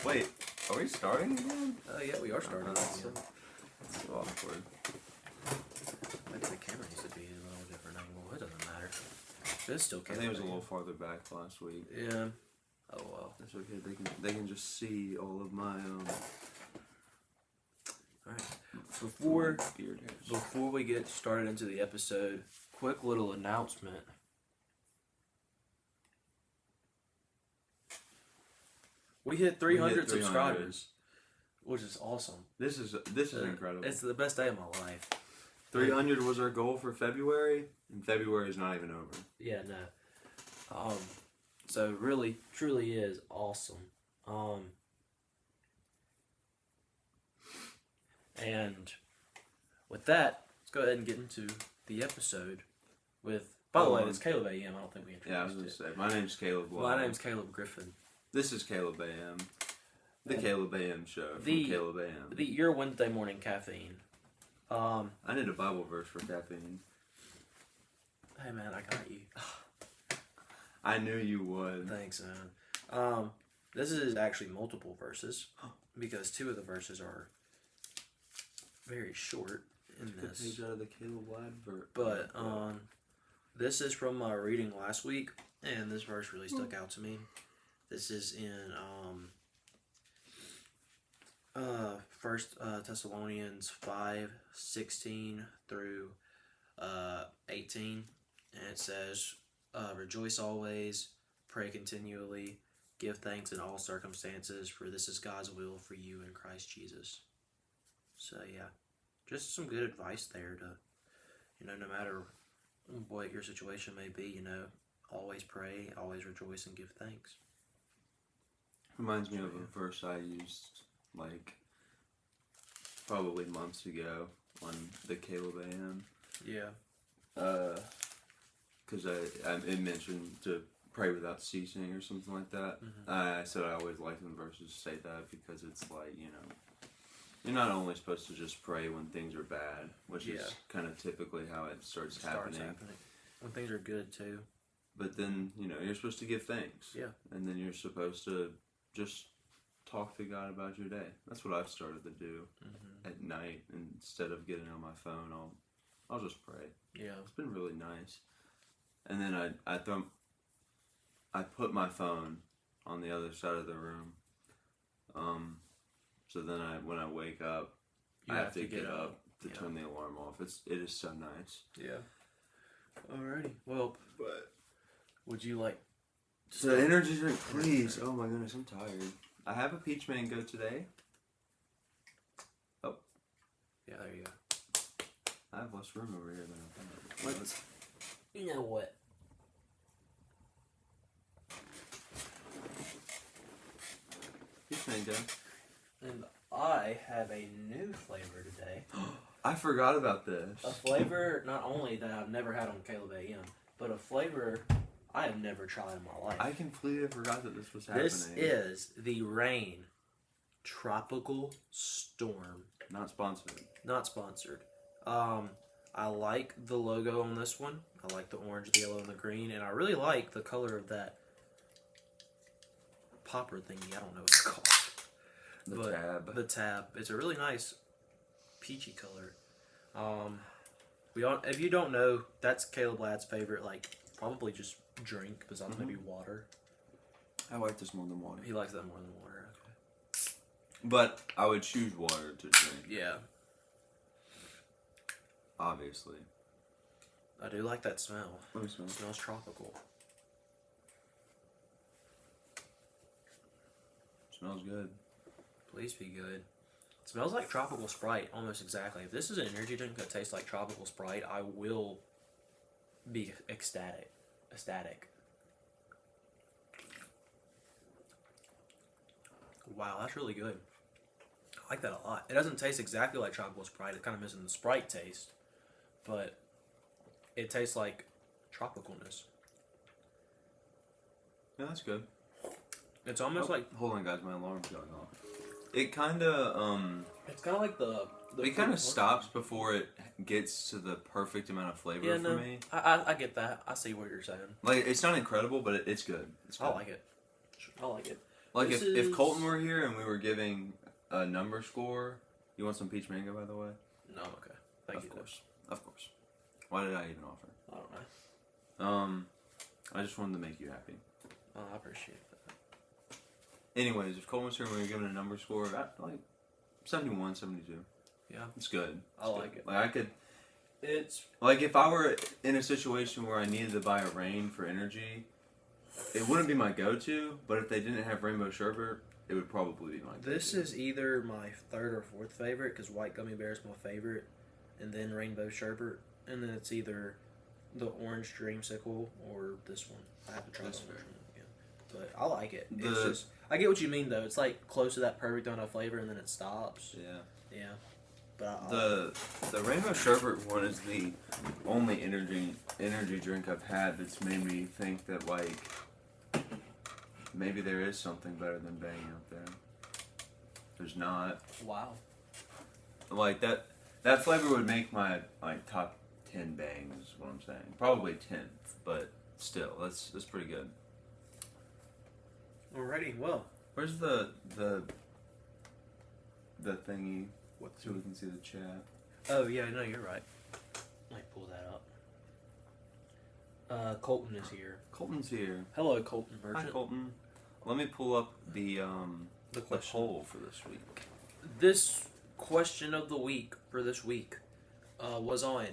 Wait, are we starting again? Yeah, we are starting again. That's so awkward. Maybe the camera needs to be a little different angle. It doesn't matter. It's still I think it was a little farther back last week. Yeah. Oh well. That's okay. They can just see all of my Alright. Before we get started into the episode, quick little announcement. We hit 300 subscribers, which is awesome. This is incredible. It's the best day of my life. 300 was our goal for February, and February is not even over. Yeah, no. So really, truly is awesome. And with that, let's go ahead and get into the episode with. By the way, it's Caleb AM. I don't think we introduced. Yeah, I was gonna say my name's Caleb. My name's Caleb Griffin. This is Caleb AM, the Caleb AM show from Caleb AM. Your Wednesday morning caffeine. I need a Bible verse for caffeine. Hey man, I got you. I knew you would. Thanks, man. This is actually multiple verses because two of the verses are very short in this. Page out of the Caleb Lad verse. But this is from my reading last week, and this verse really stuck out to me. This is in 1 Thessalonians 5:16 through 18, and it says, "Rejoice always, pray continually, give thanks in all circumstances, for this is God's will for you in Christ Jesus." So yeah, just some good advice there to, no matter what your situation may be, always pray, always rejoice, and give thanks. Reminds me of a verse I used, probably months ago on the Caleb AM. Yeah. Because it mentioned to pray without ceasing or something like that. Mm-hmm. I said I always like when verses say that because it's like, you're not only supposed to just pray when things are bad, which is kind of typically how it starts happening. When things are good, too. But then, you're supposed to give thanks. Yeah. And then you're supposed to just talk to God about your day. That's what I've started to do at night. Instead of getting on my phone, I'll just pray. Yeah. It's been really nice. And then I put my phone on the other side of the room. So then when I wake up, I have to get up to turn the alarm off. It is so nice. Yeah. Alrighty. Well, but would you like the energy drink, please? Oh my goodness, I'm tired. I have a peach mango today. Oh. Yeah, there you go. I have less room over here than I thought. You know what? Peach mango. And I have a new flavor today. I forgot about this. A flavor not only that I've never had on Caleb AM, but a flavor I have never tried in my life. I completely forgot that this was happening. This is the Rain Tropical Storm. Not sponsored. Not sponsored. I like the logo on this one. I like the orange, the yellow, and the green, and I really like the color of that popper thingy. I don't know what it's called. Tab. The tab. It's a really nice peachy color. If you don't know, that's Caleb Ladd's favorite, probably just drink, besides maybe water. I like this more than water. He likes that more than water. Okay. But I would choose water to drink. Yeah. Obviously. I do like that smell. Let me smell. It smells tropical. Smells good. Please be good. It smells like tropical Sprite, almost exactly. If this is an energy drink that tastes like tropical Sprite, I will be ecstatic. Wow, that's really good. I like that a lot. It doesn't taste exactly like tropical Sprite. It's kind of missing the Sprite taste, but it tastes like tropicalness. Yeah, that's good. It's almost like... Hold on, guys. My alarm's going off. It kind of, It's kind of like the it kind of stops before it gets to the perfect amount of flavor for me. I get that. I see what you're saying. It's not incredible, but it's good. It's good. I like it. Like if Colton were here and we were giving a number score, you want some peach mango, by the way? No, I'm okay. Thank you. Of course. Why did I even offer? I don't know. I just wanted to make you happy. Oh, I appreciate that. Anyways, if Colton was here and we were giving a number score, like 71, 72. Yeah. It's good. I like it. Like I could. It's Like if I were in a situation where I needed to buy a rain for energy, it wouldn't be my go-to. But if they didn't have rainbow sherbet, it would probably be my go-to. This is either my third or fourth favorite because white gummy bear is my favorite, and then rainbow sherbet, and then it's either the orange dreamsicle or this one. I have to try this one again, but I like it. It's just I get what you mean though. It's like close to that perfect on a flavor, and then it stops. Yeah. Yeah. But the rainbow sherbet one is the only energy drink I've had that's made me think that like maybe there is something better than Bang out there. There's not. Wow. Like that flavor would make my like top 10 Bangs is what I'm saying. Probably 10th, but still that's pretty good. Alrighty, well. Where's the thingy? What? So we can see the chat. Oh yeah, no, you're right. Let me pull that up. Colton is here. Colton's here. Hello, Colton Merchant. Hi, Colton. Let me pull up the poll for this week. This question of the week for this week was on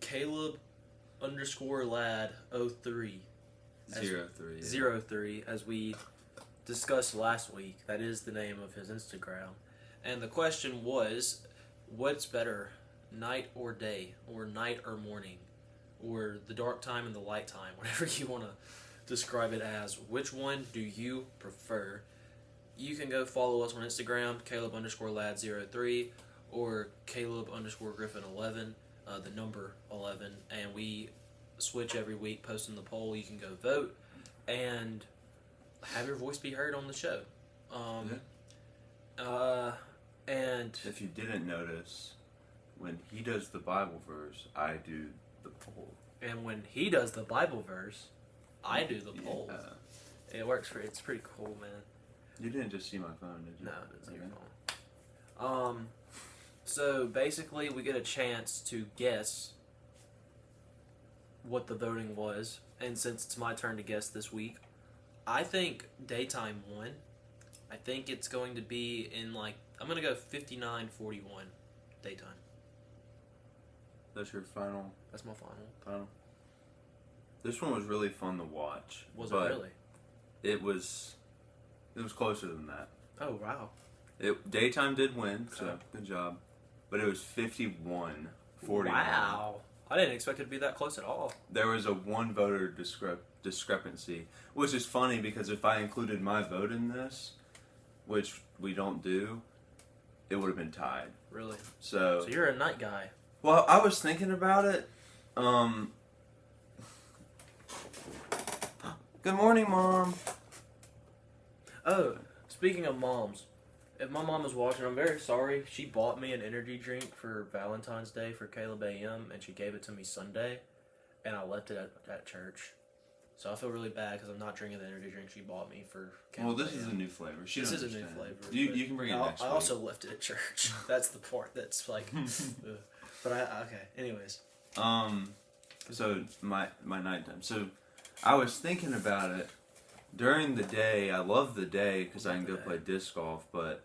Caleb _lad 03 03 as we discussed last week. That is the name of his Instagram. And the question was, what's better, night or day, or night or morning, or the dark time and the light time, whatever you want to describe it as. Which one do you prefer? You can go follow us on Instagram, Caleb _lad 03, or Caleb _griffin 11, the number 11, and we switch every week posting the poll. You can go vote and have your voice be heard on the show. And if you didn't notice, when he does the Bible verse, I do the poll. And when he does the Bible verse, I do the poll. It works for. It's pretty cool, man. You didn't just see my phone, did you? No, I didn't see your phone. So basically, we get a chance to guess what the voting was, and since it's my turn to guess this week, I think daytime won. I think it's going to be in like, I'm going to go 59-41 daytime. That's your final? That's my final. This one was really fun to watch. Was it really? It was closer than that. Oh, wow. Daytime did win, so good job. But it was 51-41. Wow. I didn't expect it to be that close at all. There was a one voter discrepancy, which is funny because if I included my vote in this, which we don't do, it would have been tied. Really? So you're a night guy. Well, I was thinking about it. Good morning, Mom. Oh, speaking of moms, if my mom is watching, I'm very sorry. She bought me an energy drink for Valentine's Day for Caleb AM, and she gave it to me Sunday, and I left it at church. So I feel really bad because I'm not drinking the energy drink she bought me for Caleb Well, this AM. is a new flavor. This is a new flavor. You can bring it next week. I also left it at church. That's the part that's like... But okay, anyways. So my nighttime. So I was thinking about it during the day. I love the day because I can go play disc golf, but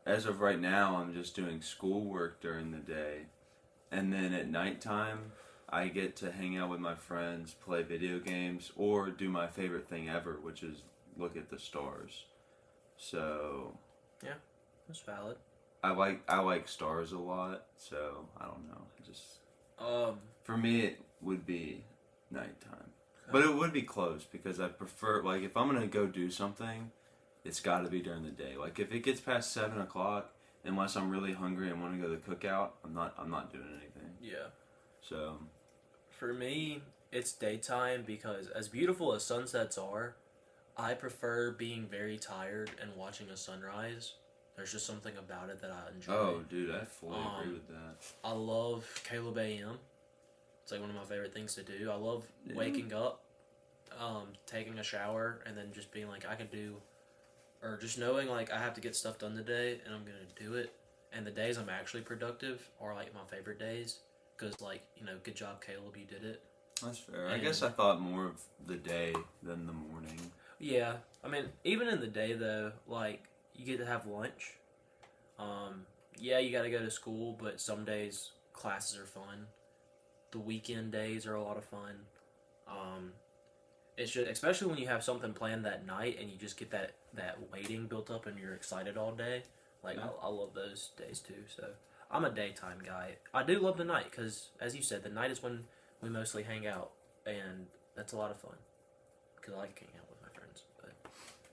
as of right now, I'm just doing schoolwork during the day, and then at nighttime, I get to hang out with my friends, play video games, or do my favorite thing ever, which is look at the stars. So yeah, that's valid. I like stars a lot, so I don't know. For me, it would be nighttime, but it would be close because I prefer, like, if I'm gonna go do something, it's got to be during the day. Like if it gets past 7 o'clock, unless I'm really hungry and want to go to the cookout, I'm not doing anything. Yeah. So for me, it's daytime because as beautiful as sunsets are, I prefer being very tired and watching a sunrise. There's just something about it that I enjoy. Oh, dude, I fully agree with that. I love Caleb AM. It's like one of my favorite things to do. I love waking up, taking a shower, and then just being like, I could do or just knowing like I have to get stuff done today and I'm gonna do it, and the days I'm actually productive are like my favorite days because like good job Caleb, you did it. That's fair. I And guess I thought more of the day than the morning. yeah, I mean even in the day though, like you get to have lunch. Yeah, you got to go to school, but some days classes are fun. The weekend days are a lot of fun. Um, it's just, especially when you have something planned that night and you just get that waiting built up and you're excited all day. Like Yeah. I love those days too. So I'm a daytime guy. I do love the night because, as you said, the night is when we mostly hang out, and that's a lot of fun. Because I like hanging out with my friends. But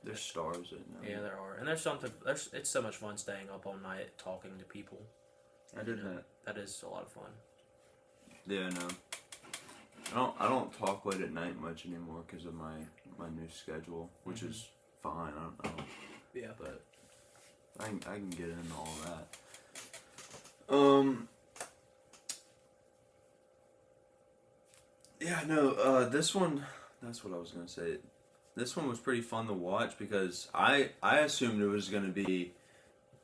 There's stars at night. yeah, there are, and there's something. It's so much fun staying up all night talking to people. I did that. That is a lot of fun. Yeah, no. I don't talk late at night much anymore because of my new schedule, which is fine. I don't. Yeah. But I can get into all that. Yeah, no. This one. That's what I was gonna say. This one was pretty fun to watch because I assumed it was gonna be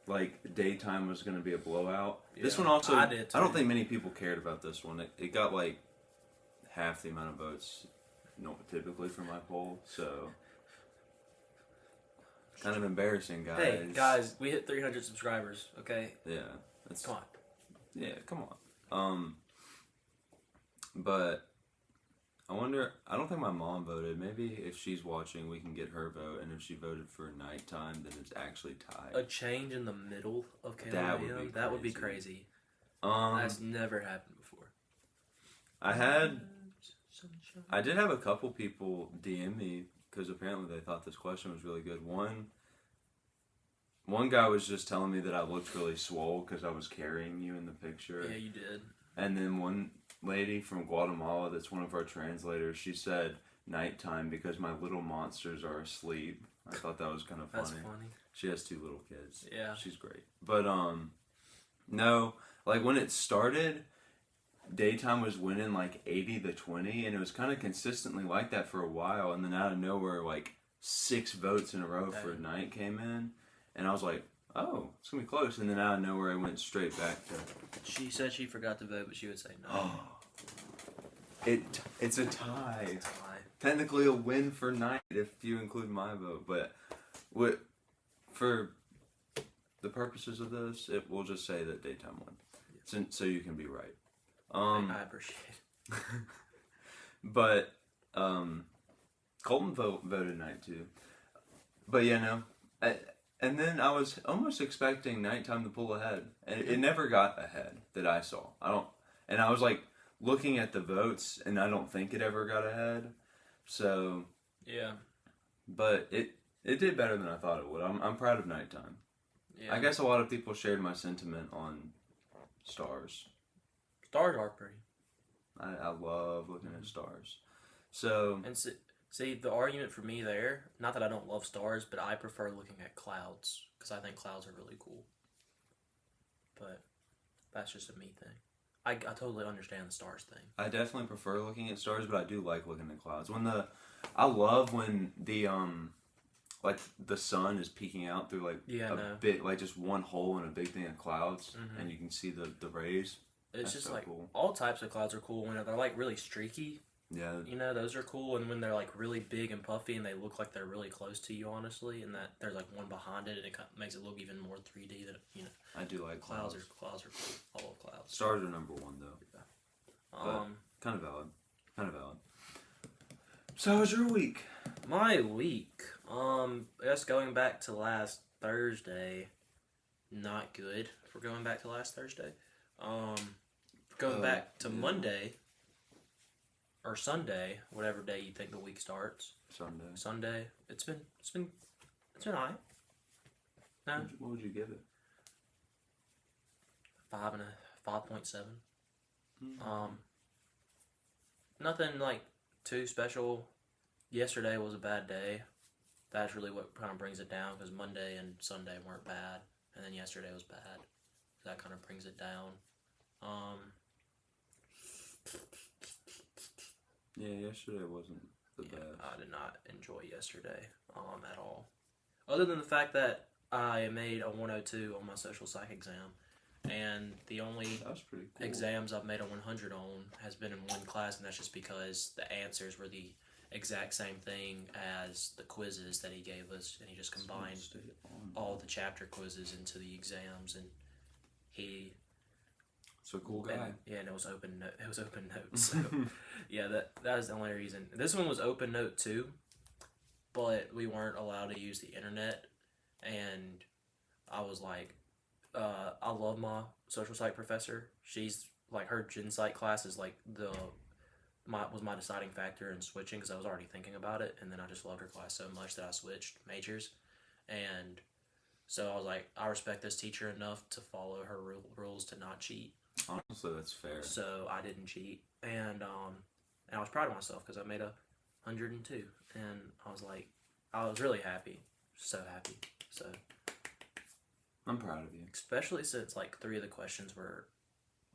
like daytime was gonna be a blowout. Yeah, This one also. I did too. I don't think many people cared about this one. It got like half the amount of votes, typically for my poll. So kind of embarrassing, guys. Hey guys, we hit 300 subscribers. Okay, Yeah. That's, come on. Yeah, come on. But I wonder. I don't think my mom voted. Maybe if she's watching, we can get her vote. And if she voted for nighttime, then it's actually tied. A change in the middle of Caleb That and would him, be that would be crazy. crazy. That's never happened before. I did have a couple people DM me because apparently they thought this question was really good. One guy was just telling me that I looked really swole because I was carrying you in the picture. Yeah, you did. And then one lady from Guatemala that's one of our translators, she said nighttime because my little monsters are asleep. I thought that was kind of funny. That's funny. She has 2 little kids. Yeah. She's great. But no, like when it started, daytime was winning like 80-20, and it was kind of consistently like that for a while, and then out of nowhere like 6 votes in a row for night came in, and I was like, oh, it's gonna be close, and then out of nowhere it went straight back to. She said she forgot to vote, but she would say no. It's a tie. It's a tie. Technically a win for night if you include my vote, but for the purposes of this, we'll just say that daytime won, so you can be right. I appreciate it. But Colton voted night too. But yeah, no. And then I was almost expecting nighttime to pull ahead, and it never got ahead that I saw. And I was like looking at the votes, and I don't think it ever got ahead. So yeah, but it did better than I thought it would. I'm proud of nighttime. yeah. I guess a lot of people shared my sentiment on stars. Stars are pretty. I love looking at stars. So And see, the argument for me there, not that I don't love stars, but I prefer looking at clouds because I think clouds are really cool. But that's just a me thing. I totally understand the stars thing. I definitely prefer looking at stars, but I do like looking at clouds. I love when the like the sun is peeking out through like bit, like just one hole in a big thing of clouds, and you can see the rays. It's That's just so like cool. all types of clouds are cool when they're like really streaky. Yeah. Those are cool, and when they're like really big and puffy and they look like they're really close to you, honestly, and that there's like one behind it, and it makes it look even more 3D than I do like Clouds clouds. are cool. I love clouds. Stars are number 1 though. Yeah. Kind of valid. So how was your week? My week. I guess going back to last Thursday, not good. If we're going back to last Thursday, going back to Monday or Sunday, whatever day you think the week starts. Sunday. It's been alright. No, What would you give it? 5.7. Nothing like too special. Yesterday was a bad day. That's really what kind of brings it down because Monday and Sunday weren't bad, and then yesterday was bad. That kind of brings it down. Yeah, yesterday wasn't the best. I did not enjoy yesterday at all. Other than the fact that I made a 102 on my social psych exam, and the only That was pretty cool. exams I've made a 100 on has been in one class, and that's just because the answers were the exact same thing as the quizzes that he gave us, and he just combined all the chapter quizzes into the exams, and he. So cool guy. And it was open. It was open notes. So yeah, that was the only reason. This one was open note too, but we weren't allowed to use the internet, and I was like, I love my social psych professor. She's like her gen psych class is like was my deciding factor in switching because I was already thinking about it, and then I just loved her class so much that I switched majors, and so I was like, I respect this teacher enough to follow her rules to not cheat. Honestly, that's fair. So I didn't cheat, and I was proud of myself because I made 102, and I was really happy, so happy. So I'm proud of you. Especially since like 3 of the questions were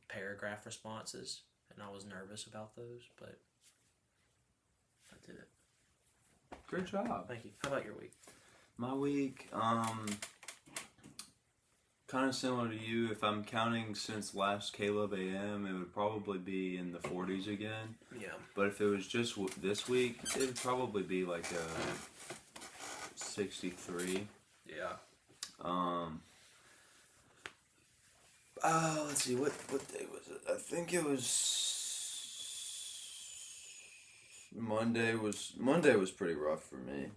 paragraph responses, and I was nervous about those, but I did it. Great job. Thank you. How about your week? My week, kind of similar to you. If I'm counting since last Caleb AM, it would probably be in the 40s again. Yeah. But if it was just this week, it would probably be like a 63. Yeah. Let's see, what day was it? I think it was Monday was pretty rough for me.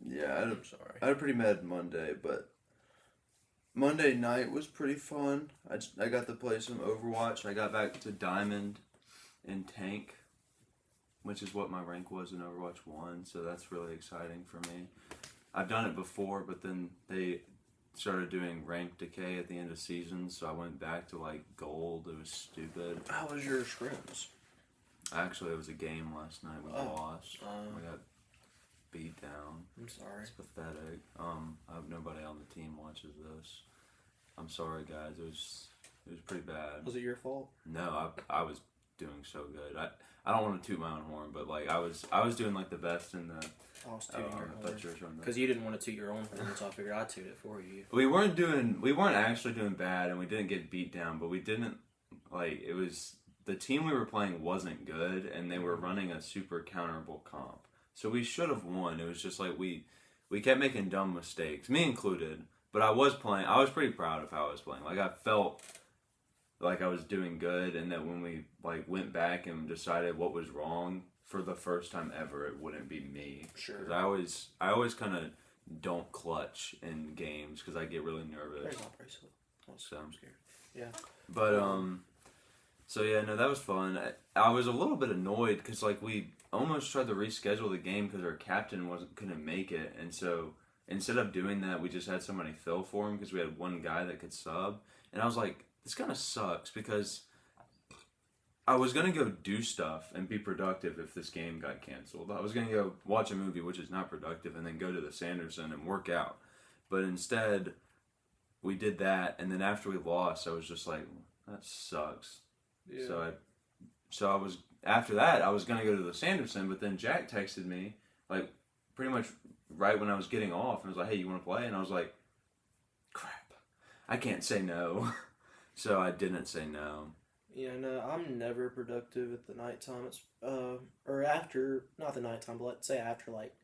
Yeah, I'm sorry. I had a pretty mad Monday, but Monday night was pretty fun. I got to play some Overwatch. I got back to Diamond and Tank, which is what my rank was in Overwatch 1, so that's really exciting for me. I've done it before, but then they started doing rank decay at the end of seasons, so I went back to like gold. It was stupid. How was your scrims? Actually, it was a game last night. We lost. Oh. We got beat down. I'm sorry. It's pathetic. I hope nobody on the team watches this. I'm sorry, guys. It was pretty bad. Was it your fault? No, I was doing so good. I don't want to toot my own horn, but like I was doing like the best in the. I was tooting your horn. Because you didn't want to toot your own horn, so I figured I'd toot it for you. We weren't actually doing bad, and we didn't get beat down, but we didn't like it was the team we were playing wasn't good, and they were running a super counterable comp. So we should have won. It was just like we kept making dumb mistakes, me included. But I was pretty proud of how I was playing. Like I felt like I was doing good, and that when we like went back and decided what was wrong for the first time ever, it wouldn't be me. Sure. 'Cause I always kind of don't clutch in games because I get really nervous. So I'm scared. Yeah. But so yeah, no, that was fun. I was a little bit annoyed because like we almost tried to reschedule the game because our captain couldn't make it, and so instead of doing that, we just had somebody fill for him because we had one guy that could sub, and I was like, this kind of sucks because I was gonna go do stuff and be productive if this game got canceled. I was gonna go watch a movie, which is not productive, and then go to the Sanderson and work out, but instead we did that, and then after we lost, I was just like, that sucks. Yeah. So I was after that I was gonna go to the Sanderson, but then Jack texted me like pretty much right when I was getting off and was like, "Hey, you want to play?" And I was like, "Crap, I can't say no." So I didn't say no. Yeah, no, I'm never productive at the nighttime. It's or after, not the nighttime, but let's say after like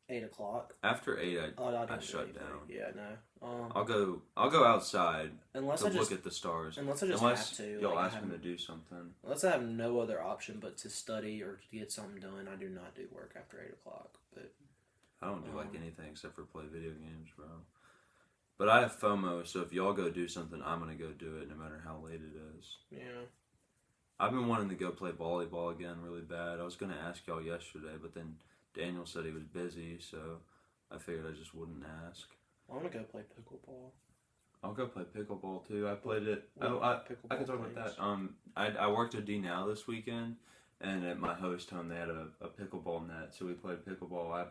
8 o'clock. After 8, I shut down. Yeah, no. I'll go outside unless to I just look at the stars. Unless I just have to. Y'all like, ask me to do something. Unless I have no other option but to study or to get something done, I do not do work after 8 o'clock. But I don't do like anything except for play video games, bro. But I have FOMO, so if y'all go do something, I'm gonna go do it, no matter how late it is. Yeah. I've been wanting to go play volleyball again really bad. I was gonna ask y'all yesterday, but then Daniel said he was busy, so I figured I just wouldn't ask. I want to go play pickleball. I'll go play pickleball too. I played it. I can talk about that. I worked at D Now this weekend, and at my host home they had a pickleball net, so we played pickleball.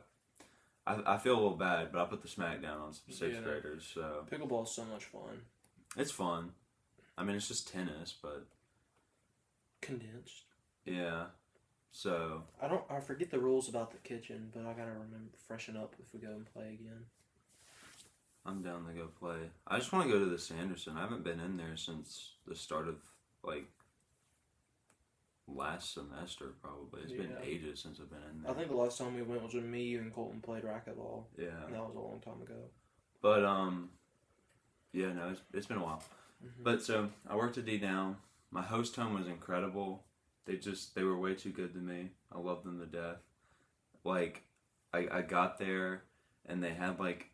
I feel a little bad, but I put the smack down on some sixth graders. So pickleball is so much fun. It's fun. I mean, it's just tennis, but condensed. Yeah. So I forget the rules about the kitchen, but I gotta remember freshen up if we go and play again. I'm down to go play. I just want to go to the Sanderson. I haven't been in there since the start of like last semester. Probably it's been ages since I've been in there. I think the last time we went was when me, you, and Colton played racquetball. Yeah, And that was a long time ago. but yeah, no, it's been a while. Mm-hmm. But so I worked at D Down. My host home was incredible. They were way too good to me. I loved them to death. Like I got there and they had like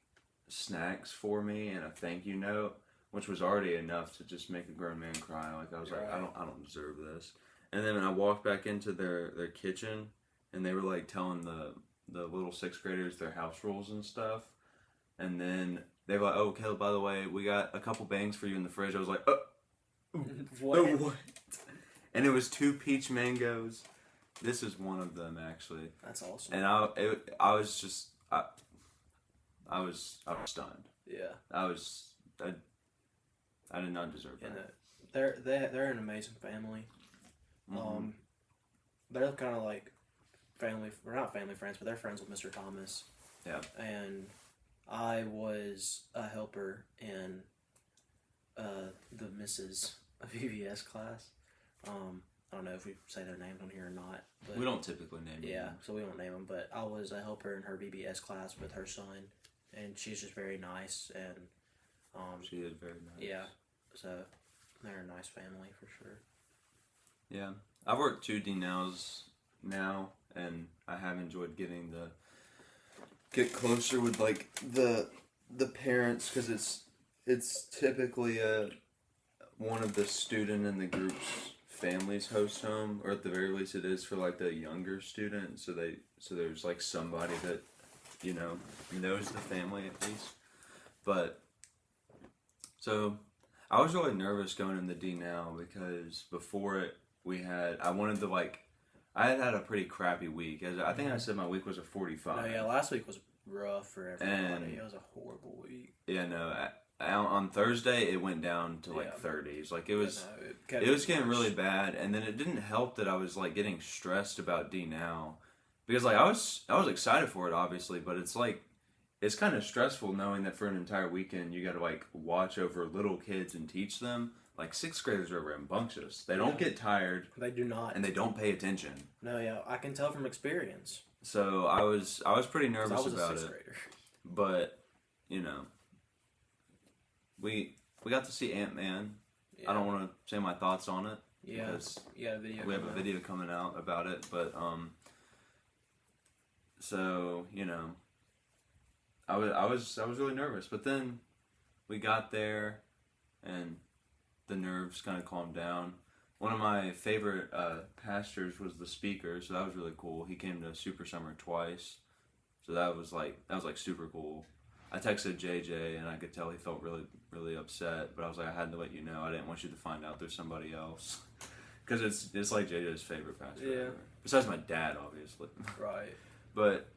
snacks for me and a thank you note, which was already enough to just make a grown man cry. Like I was like, I don't deserve this. And then I walked back into their kitchen and they were like telling the little sixth graders their house rules and stuff. And then they were like, "Oh, Caleb, by the way, we got a couple bangs for you in the fridge." I was like, What? Oh, what? And it was 2 peach mangoes. This is one of them, actually. That's awesome. And I was just, I was stunned. Yeah. I did not deserve that. They're an amazing family. Mm-hmm. They're kind of like family, or not family friends, but they're friends with Mr. Thomas. Yeah. And I was a helper in the Mrs. VBS class. I don't know if we say their names on here or not. But We don't typically name them. Yeah, so we won't name them, but I was a helper in her VBS class with her son, and she's just very nice, and She is very nice. yeah, so they're a nice family for sure. Yeah. I've worked 2 D-Nows now, and I have enjoyed get closer with like the parents, because it's typically one of the student in the group's family's host home, or at the very least it is for like the younger student, so there's like somebody that knows the family at least. But so I was really nervous going into D now, because before it I had a pretty crappy week. I think I said my week was a 45. No, yeah, last week was rough for everybody. And it was a horrible week. Yeah, no. On Thursday, it went down to like 30s. Like it was getting really bad, and then it didn't help that I was like getting stressed about D now, because like I was excited for it obviously, but it's like it's kind of stressful knowing that for an entire weekend you got to like watch over little kids and teach them. Like 6th graders are rambunctious. They don't get tired. They do not, and they don't pay attention. No, yeah, I can tell from experience. So I was pretty nervous about it. Grader. But we got to see Ant-Man. Yeah. I don't want to say my thoughts on it. Yeah, because we have a video coming out about it. But so I was really nervous. But then we got there, and the nerves kind of calmed down. One of my favorite pastors was the speaker, so that was really cool. He came to Super Summer twice, so that was like super cool. I texted JJ, and I could tell he felt really, really upset, but I was like, I had to let you know. I didn't want you to find out there's somebody else, because it's like JJ's favorite pastor ever. Besides my dad, obviously. Right. But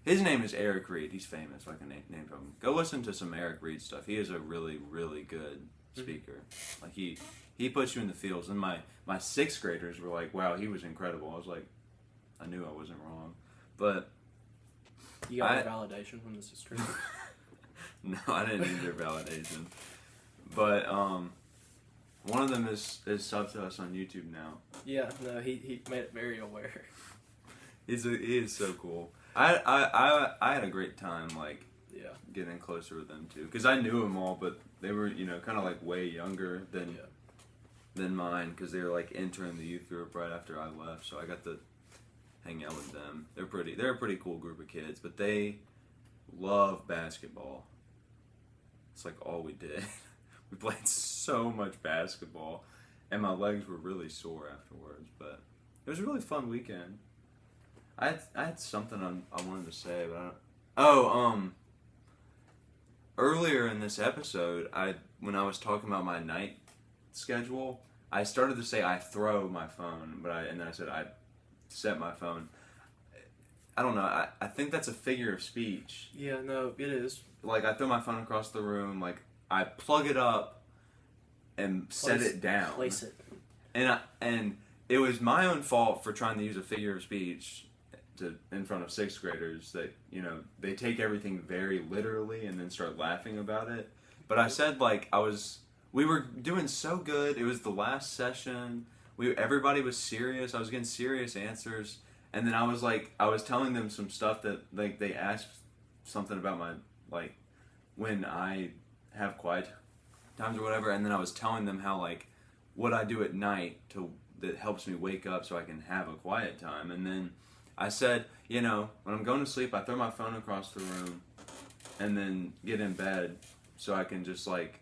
his name is Eric Reed. He's famous. So I can name him. Go listen to some Eric Reed stuff. He is a really, really good speaker. Like he puts you in the fields. And my 6th graders were like, "Wow, he was incredible." I was like, I knew I wasn't wrong, but you got validation from the sister. No, I didn't need their validation. But one of them is subbed to us on YouTube now. Yeah, no, he made it very aware. He is so cool. I had a great time getting closer with them too, because I knew them all, but they were kind of like way younger than mine, because they were like entering the youth group right after I left, so I got to hang out with them. They're a pretty cool group of kids, but they love basketball. It's like all we did. We played so much basketball, and my legs were really sore afterwards, but it was a really fun weekend. I had something I wanted to say, but earlier in this episode, when I was talking about my night schedule, I started to say I throw my phone, and then I said I set my phone. I don't know. I think that's a figure of speech. Yeah, no, it is. Like, I throw my phone across the room, like I plug it up and set it down. Place it. And it was my own fault for trying to use a figure of speech, in front of sixth graders that, you know, they take everything very literally and then start laughing about it. But I said, like, we were doing so good. It was the last session. Everybody was serious. I was getting serious answers. And then I was telling them some stuff that, like, they asked something about my, like, when I have quiet times or whatever. And then I was telling them how, like, what I do at night that helps me wake up so I can have a quiet time. And then I said, you know, when I'm going to sleep, I throw my phone across the room and then get in bed so I can just, like,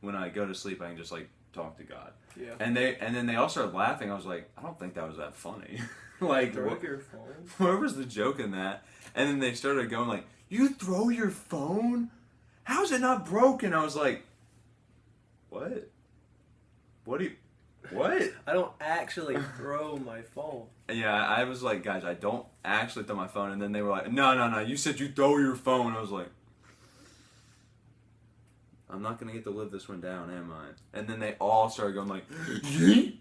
when I go to sleep, I can just, like, talk to God. Yeah. And then they all started laughing. I was like, I don't think that was that funny. Like, Throw your phone. where was the joke in that? And then they started going like, you throw your phone? How's it not broken? I was like, what? What? I don't actually throw my phone. Yeah, I was like, guys, I don't actually throw my phone. And then they were like, no, you said you throw your phone. I was like, I'm not going to get to live this one down, am I? And then they all started going like, yeet.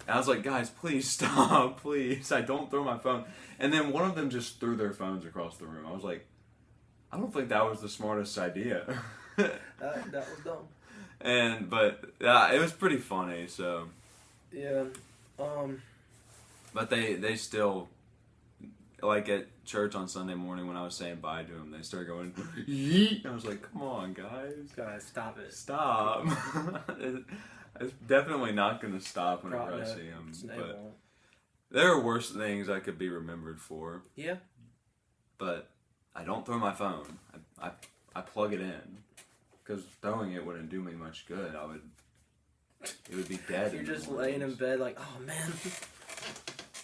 And I was like, guys, please stop, please. I don't throw my phone. And then one of them just threw their phones across the room. I was like, I don't think that was the smartest idea. That was dumb. But it was pretty funny, so. Yeah. But they still, like at church on Sunday morning when I was saying bye to them, they started going, yeet. I was like, come on, guys. Guys, stop it. Stop. It's definitely not going to stop whenever I see them. But there are worse things I could be remembered for. Yeah. But I don't throw my phone. I plug it in. Because throwing it wouldn't do me much good. It would be dead. You're just laying in bed like, oh man.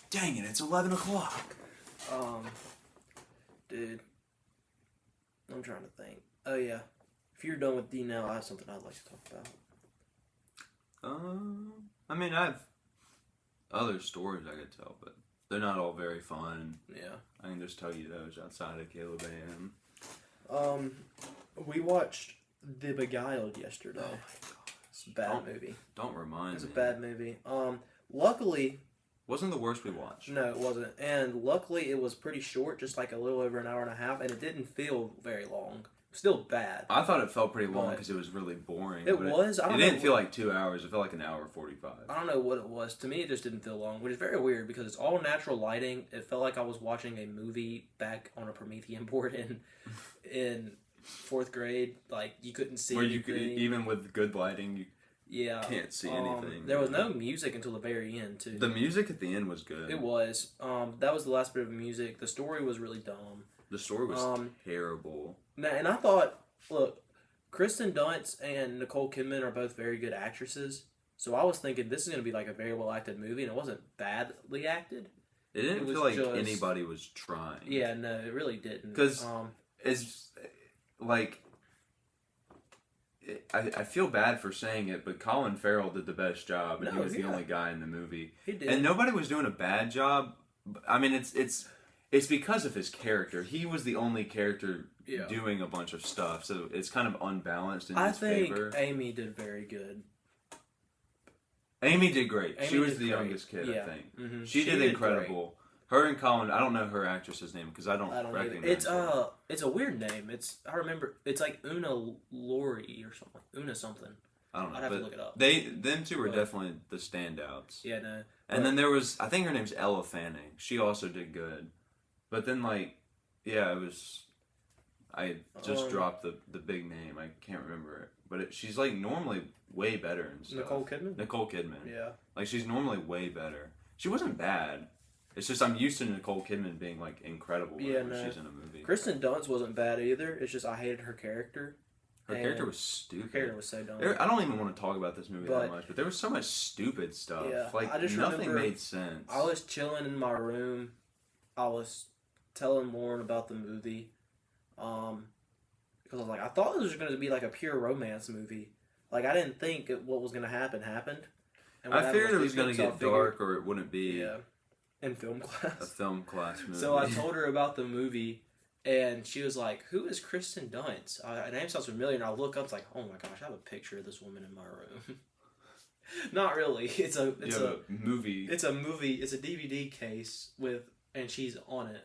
Dang it, it's 11 o'clock. Dude. I'm trying to think. Oh yeah. If you're done with D now, I have something I'd like to talk about. I mean, I have other stories I could tell, but they're not all very fun. Yeah. I can just tell you those outside of Caleb AM. We watched The Beguiled yesterday. Oh my god. It's a bad movie. Don't remind me. It's a bad movie. Luckily... Wasn't the worst we watched. No, it wasn't. And luckily it was pretty short, just like a little over an hour and a half, and it didn't feel very long. Still bad. I thought it felt pretty long because it was really boring. It was. It didn't feel like 2 hours. It felt like an hour 45. I don't know what it was. To me, it just didn't feel long, which is very weird because it's all natural lighting. It felt like I was watching a movie back on a Promethean board in fourth grade. Like, you couldn't see anything. Where you could, even with good lighting, you can't see anything. There was no music until the very end, too. The music at the end was good. It was. That was the last bit of music. The story was really dumb. The story was terrible. Now, and I thought, look, Kristen Dunst and Nicole Kidman are both very good actresses. So I was thinking this is going to be like a very well acted movie, and it wasn't badly acted. It didn't feel like anybody was trying. Yeah, no, it really didn't. Because it's like, I feel bad for saying it, but Colin Farrell did the best job, and he was the only guy in the movie. He did. And nobody was doing a bad job. I mean, it's because of his character. He was the only character doing a bunch of stuff, so it's kind of unbalanced in his favor. I think Amy did very good. Amy did great. She was the youngest kid, I think. Mm-hmm. She did incredible. Great. Her and Colin, I don't know her actress's name because I don't recognize her. It's a weird name. I remember, it's like Una Laurie or something. Una something. I don't know. I'd have to look it up. Them two were definitely the standouts. Yeah, no. And then there was, I think her name's Ella Fanning. She also did good. But then, it was... I just dropped the big name. I can't remember it. But she's, normally way better and stuff. Nicole Kidman. Yeah. She's normally way better. She wasn't bad. It's just I'm used to Nicole Kidman being, incredible whenever she's in a movie. Kristen Dunst wasn't bad either. It's just I hated her character. Her character was stupid. Her character was so dumb. I don't even want to talk about this movie that much, but there was so much stupid stuff. Yeah, Nothing made sense. I was chilling in my room. I was telling Lauren about the movie. Because I was like, I thought this was going to be like a pure romance movie. I didn't think what was going to happen happened. And I figured it was going to get dark or it wouldn't be. Yeah. In film class. A film class movie. So I told her about the movie, and she was like, "Who is Kristen Dunst?" Her name sounds familiar, and I look up, it's like, "Oh my gosh, I have a picture of this woman in my room." Not really. It's a movie. It's a movie. It's a DVD case and she's on it.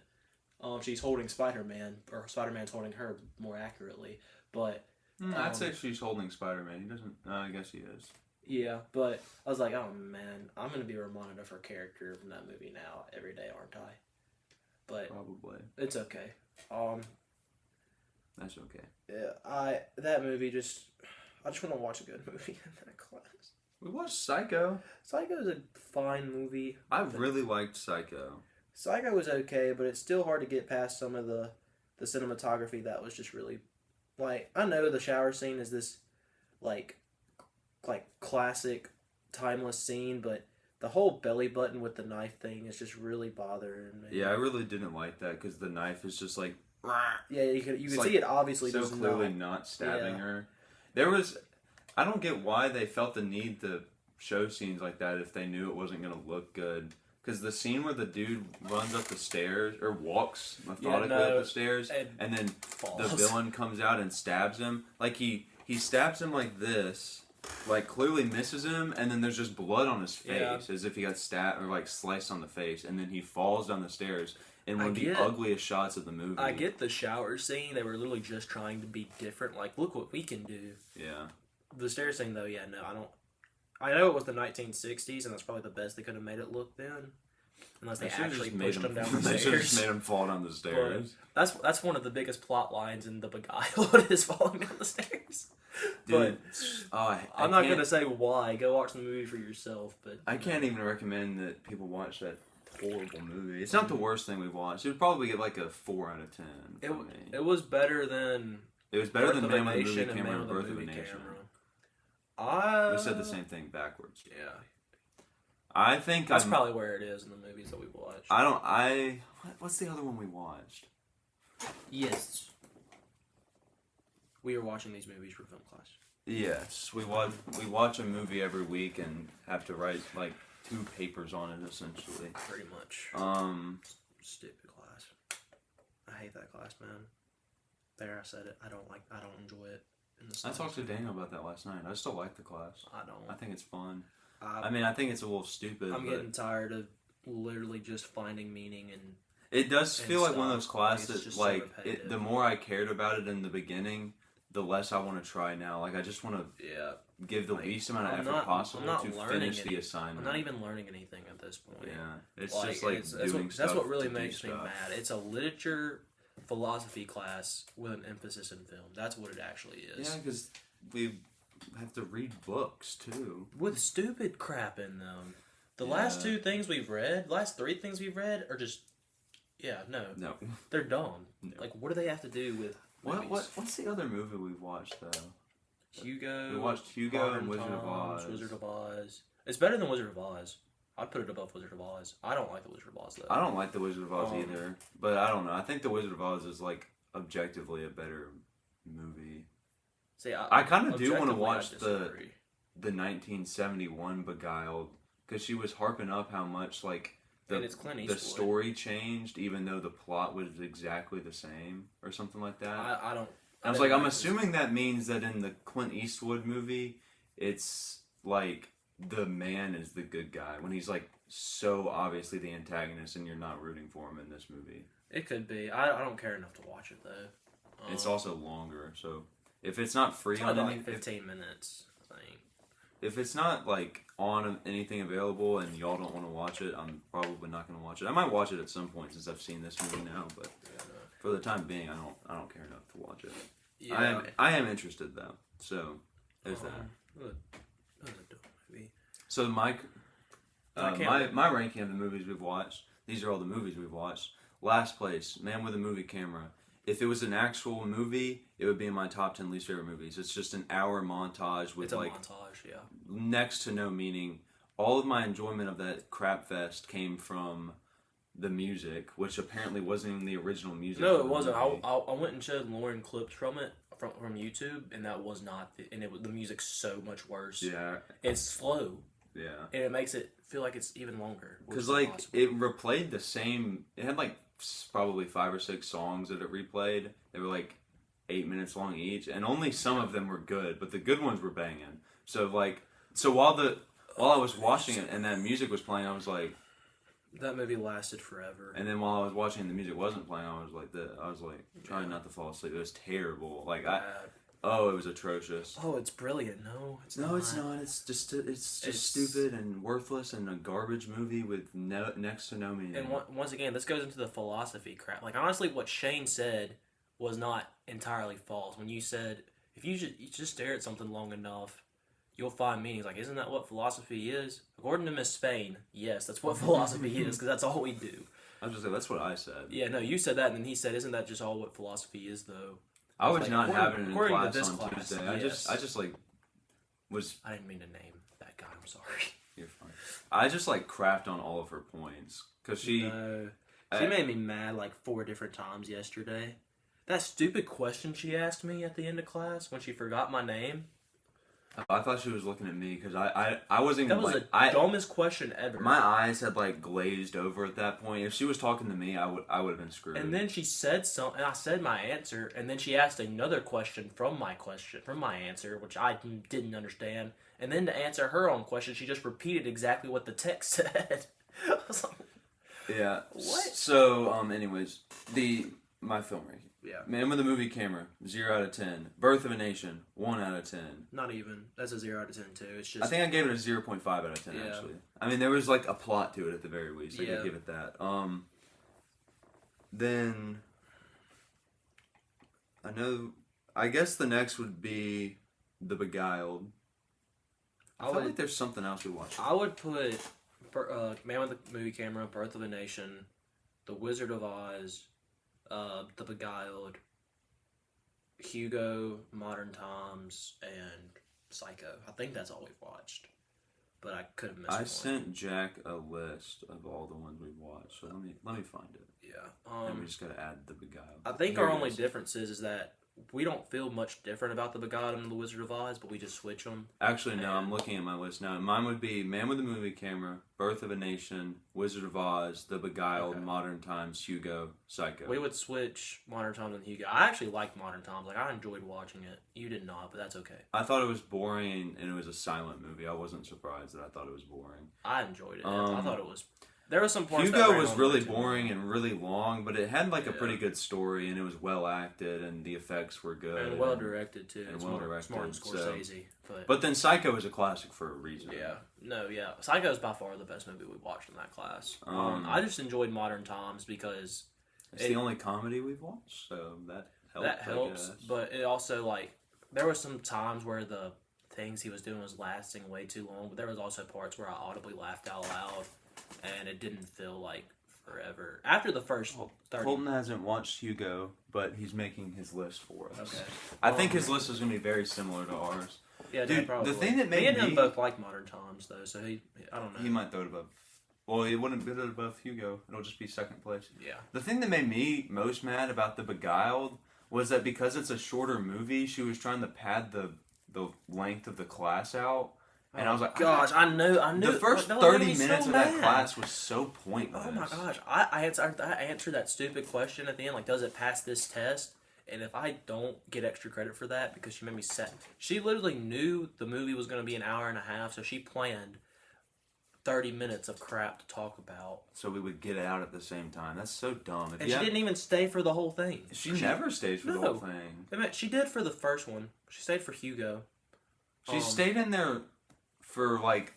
She's holding Spider-Man, or Spider-Man's holding her more accurately. But I'd say she's holding Spider-Man. He doesn't. I guess he is. yeah, but I was like, oh man, I'm gonna be reminded of her character from that movie now every day, aren't I? But Probably. it's okay. That's okay. Yeah, that movie I just want to watch a good movie in that class. We watched Psycho. Psycho is a fine movie. I really liked Psycho. Psycho was okay, but it's still hard to get past some of the cinematography that was just really, like, I know the shower scene is this like classic timeless scene, but the whole belly button with the knife thing is just really bothering me. Yeah, I really didn't like that because the knife is just like. Yeah, you can like, see it obviously so does clearly not stabbing Yeah. her. There was, I don't get why they felt the need to show scenes like that if they knew it wasn't gonna look good. Because the scene where the dude runs up the stairs or walks methodically up the stairs, and then falls. the villain comes out and stabs him. Like he stabs him like this, like clearly misses him, and then there's just blood on his face as if he got stabbed or like sliced on the face, and then he falls down the stairs. In one of the ugliest shots of the movie. I get the shower scene. They were literally just trying to be different. Like, look what we can do. Yeah. The stairs thing, though, yeah, no, I don't. I know it was the 1960s, and that's probably the best they could have made it look then. Unless they actually pushed him down the They should have stairs. just made him fall down the stairs. But that's one of the biggest plot lines in The Beguiled is falling down the stairs. Dude, but I'm not going to say why. Go watch the movie for yourself. But I can't even recommend that people watch that horrible movie. It's not the worst thing we've watched. It would probably get like a 4 out of 10 for me. It was better than... It was better than Man with the Nation Movie and Camera Man and with Birth the of a Movie Nation. Camera. We said the same thing backwards. Yeah. I think That's probably where it is in the movies that we've watched. What's the other one we watched? Yes. We are watching these movies for film class. Yes, we watch a movie every week and have to write like 2 papers on it essentially. Pretty much. Stupid class. I hate that class, man. There, I said it. I don't enjoy it. I talked to Daniel about that last night. I still like the class. I don't. I think it's fun. I think it's a little stupid. I'm getting tired of literally just finding meaning and. It does feel like one of those classes. It's Like so the more I cared about it in the beginning, the less I want to try now. Like I just want to give the least amount of effort possible to finish the assignment. I'm not even learning anything at this point. Yeah, it's just like doing stuff. That's what really makes me mad. It's a literature philosophy class with an emphasis in film. That's what it actually is. Yeah, because we have to read books too with stupid crap in them. The last 3 things we've read are just no, they're dumb. No. Like, what do they have to do with movies? What's the other movie we've watched though? Hugo. We watched Hugo and Wizard of Oz. Wizard of Oz. It's better than Wizard of Oz. I'd put it above Wizard of Oz. I don't like the Wizard of Oz though. I don't like the Wizard of Oz either, but I don't know. I think the Wizard of Oz is like objectively a better movie. See, I kind of do want to watch the 1971 Beguiled because she was harping up how much like the story changed even though the plot was exactly the same or something like that. I was like, I'm assuming that means that in the Clint Eastwood movie, it's like the man is the good guy when he's like so obviously the antagonist and you're not rooting for him in this movie. It could be. I don't care enough to watch it though. It's also longer, so if it's not free it's on like 15 minutes, I think. If it's not like on anything available and y'all don't want to watch it, I'm probably not going to watch it. I might watch it at some point since I've seen this movie now, but for the time being, I don't care enough to watch it. Yeah. I am interested though, so there's that. So my ranking of the movies we've watched. These are all the movies we've watched. Last place, Man with a Movie Camera. If it was an actual movie, it would be in my top 10 least favorite movies. It's just an hour montage with next to no meaning. All of my enjoyment of that crap fest came from the music, which apparently wasn't even the original music. No, it wasn't. I went and showed Lauren clips from it from YouTube, and that was not. The music's so much worse. Yeah, it's slow. Yeah, and it makes it feel like it's even longer. Because like it replayed the same. It had like probably 5 or 6 songs that it replayed. They were like 8 minutes long each, and only some of them were good, but the good ones were banging. So while I was watching it and that music was playing, I was like, That movie lasted forever. And then while I was watching, the music wasn't playing. I was like trying not to fall asleep. It was terrible. Like it was atrocious. Oh, it's brilliant. No, it's No, not. it's not. It's just stupid and worthless and a garbage movie with next to no meaning. And once again, this goes into the philosophy crap. Like, honestly, what Shane said was not entirely false. When you said, if you just stare at something long enough, you'll find meanings. Like, isn't that what philosophy is? According to Miss Spain, yes, that's what philosophy is, because that's all we do. I was just like, that's what I said. Yeah, no, you said that, and then he said, isn't that just all what philosophy is, though? I was like, not having it in according to class this on class, Tuesday. yes. I just like was. I didn't mean to name that guy. I'm sorry. You're fine. I just like crapped on all of her points because she. No. She made me mad like 4 different times yesterday. That stupid question she asked me at the end of class when she forgot my name. I thought she was looking at me because I wasn't. That was like, the dumbest question ever. My eyes had like glazed over at that point. If she was talking to me, I would have been screwed. And then she said something, and I said my answer, and then she asked another question from my answer, which I didn't understand. And then to answer her own question, she just repeated exactly what the text said. I was like, yeah. What? So, anyways, my film ranking. yeah. Man with the Movie Camera, 0 out of 10. Birth of a Nation, 1 out of 10. Not even. That's a 0 out of 10 too. It's just. I think I gave it a 0.5 out of 10 Yeah. actually. I mean, there was like a plot to it at the very least. I Yeah. could give it that. Then I guess the next would be The Beguiled. I feel like there's something else we watched. I would put Man with the Movie Camera, Birth of a Nation, The Wizard of Oz, The Beguiled, Hugo, Modern Times, and Psycho. I think that's all we've watched. But I could have missed I one. sent Jack a list of all the ones we've watched, so let me find it. Yeah. And we just gotta add The Beguiled. I think Here our it only is. difference is that we don't feel much different about The Beguiled and The Wizard of Oz, but we just switch them. Actually, no, I'm looking at my list now. Mine would be Man with the Movie Camera, Birth of a Nation, Wizard of Oz, The Beguiled, Okay. Modern Times, Hugo, Psycho. We would switch Modern Times and Hugo. I actually liked Modern Times. Like, I enjoyed watching it. You did not, but that's okay. I thought it was boring, and it was a silent movie. I wasn't surprised that I thought it was boring. I enjoyed it. I thought it was. There was some parts. Hugo that was ran on really way too boring long. and really long, but it had like a Yeah. pretty good story, and it was well acted, and the effects were good. And well directed too. and It's well Martin directed, so- Scorsese. But then Psycho is a classic for a reason. yeah, no, yeah. Psycho is by far the best movie we watched in that class. I just enjoyed Modern Times because It's the only comedy we've watched, so that helps. that helps. I guess. But it also like there were some times where the things he was doing was lasting way too long. But there was also parts where I audibly laughed out loud, and it didn't feel like forever. After the first 30 Colton hasn't watched Hugo, but he's making his list for us. Okay. I think his list is going to be very similar to ours. Yeah, Dude, no, probably. the thing that made me and him me- both like Modern Times though, so I don't know. He might throw it above. Well, he wouldn't put it above Hugo. It'll just be second place. Yeah. The thing that made me most mad about The Beguiled was that because it's a shorter movie, she was trying to pad the length of the class out. And I was like, gosh, I knew. the first that was gonna 30 be so minutes of that mad. class was so pointless. Oh my gosh, I answered that stupid question at the end, like, does it pass this test? And if I don't get extra credit for that because she made me set, she literally knew the movie was going to be an hour and a half, so she planned 30 minutes of crap to talk about. So we would get it out at the same time. That's so dumb. And she didn't even stay for the whole thing. She never stays for the No. whole thing. I mean, she did for the first one. She stayed for Hugo. She stayed in there for like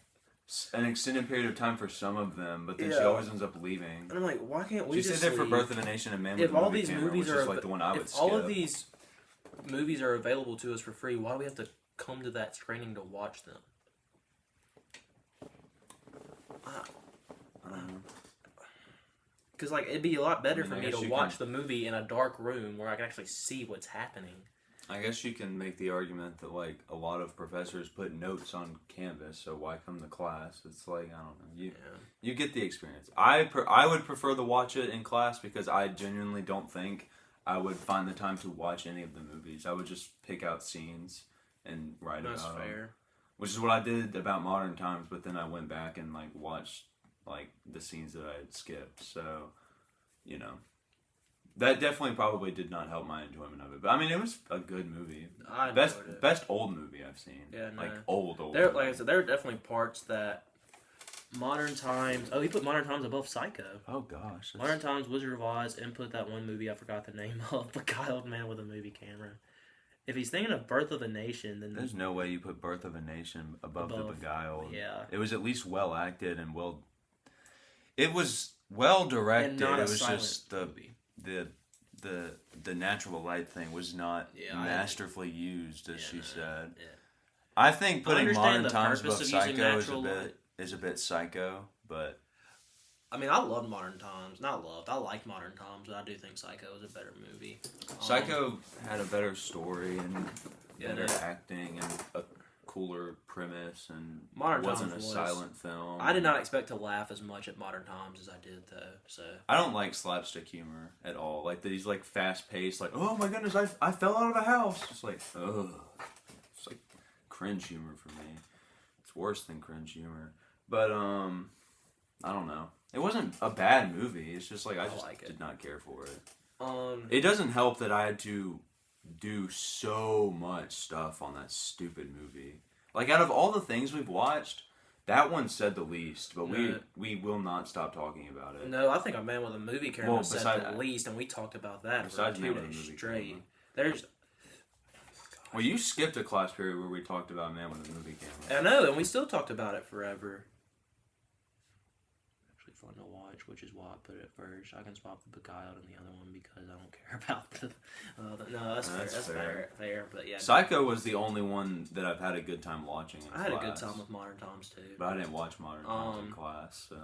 an extended period of time for some of them, but then she Yeah. always ends up leaving. And I'm like, why can't we She just stayed there for leave? Birth of a Nation and Man with If the all Movie these Camera, movies which are is like the one I would if skip. all of these movies are available to us for free, why do we have to come to that screening to watch them? I don't know. Because like it'd be a lot better I mean, for I me guess to you watch the movie in a dark room where I can actually see what's happening. I guess you can make the argument that like a lot of professors put notes on Canvas, so why come to class? It's like I don't know. You get the experience. I would prefer to watch it in class because I genuinely don't think I would find the time to watch any of the movies. I would just pick out scenes and write That's about them. fair. Which is what I did about Modern Times, but then I went back and like watched like the scenes that I had skipped. So, you know, that definitely probably did not help my enjoyment of it. But I mean, it was a good movie. I Best enjoyed it. old movie I've seen. Yeah, no. Like old. There, like I said, there are definitely parts that Modern Times. Oh, he put Modern Times above Psycho. Oh gosh. Modern Times, Wizard of Oz, and put that one movie I forgot the name of, Beguiled Man with a Movie Camera. If he's thinking of Birth of a Nation, then There's no way you put Birth of a Nation above The Beguiled. Yeah. It was at least well acted and well. It was well directed. And not it a was silent just movie. the natural light thing was not masterfully used, as she said. Yeah. I think putting Modern the Times purpose above of using Psycho natural light. is a bit psycho, but I mean, I love Modern Times. Not loved. I like Modern Times, but I do think Psycho is a better movie. Psycho had a better story and better no. acting and a cooler premise, and Modern wasn't Times a was- silent film. I did not expect to laugh as much at Modern Times as I did, though. So I don't like slapstick humor at all. Like these, like fast paced, like oh my goodness, I fell out of a house. It's like ugh, it's like cringe humor for me. It's worse than cringe humor. But I don't know. It wasn't a bad movie. It's just like I just like it. did not care for it. It It doesn't help that I had to do so much stuff on that stupid movie. Like out of all the things we've watched, that one said the least. But No. we will not stop talking about it. No, I think a Man with a Movie Camera Well, said beside- the least, and we talked about that for besides 2 Man with a days Movie straight. Camera. There's, Well, you skipped a class period where we talked about Man with a Movie Camera. I know, and we still talked about it forever. Actually fun to watch, which is why I put it first. I can swap the Beguiled and the other one because I don't care about the. No, that's fair. That's fair. But yeah, Psycho was the only one that I've had a good time watching in I had a class. good time with Modern Times too. But I didn't watch Modern Times in class, so.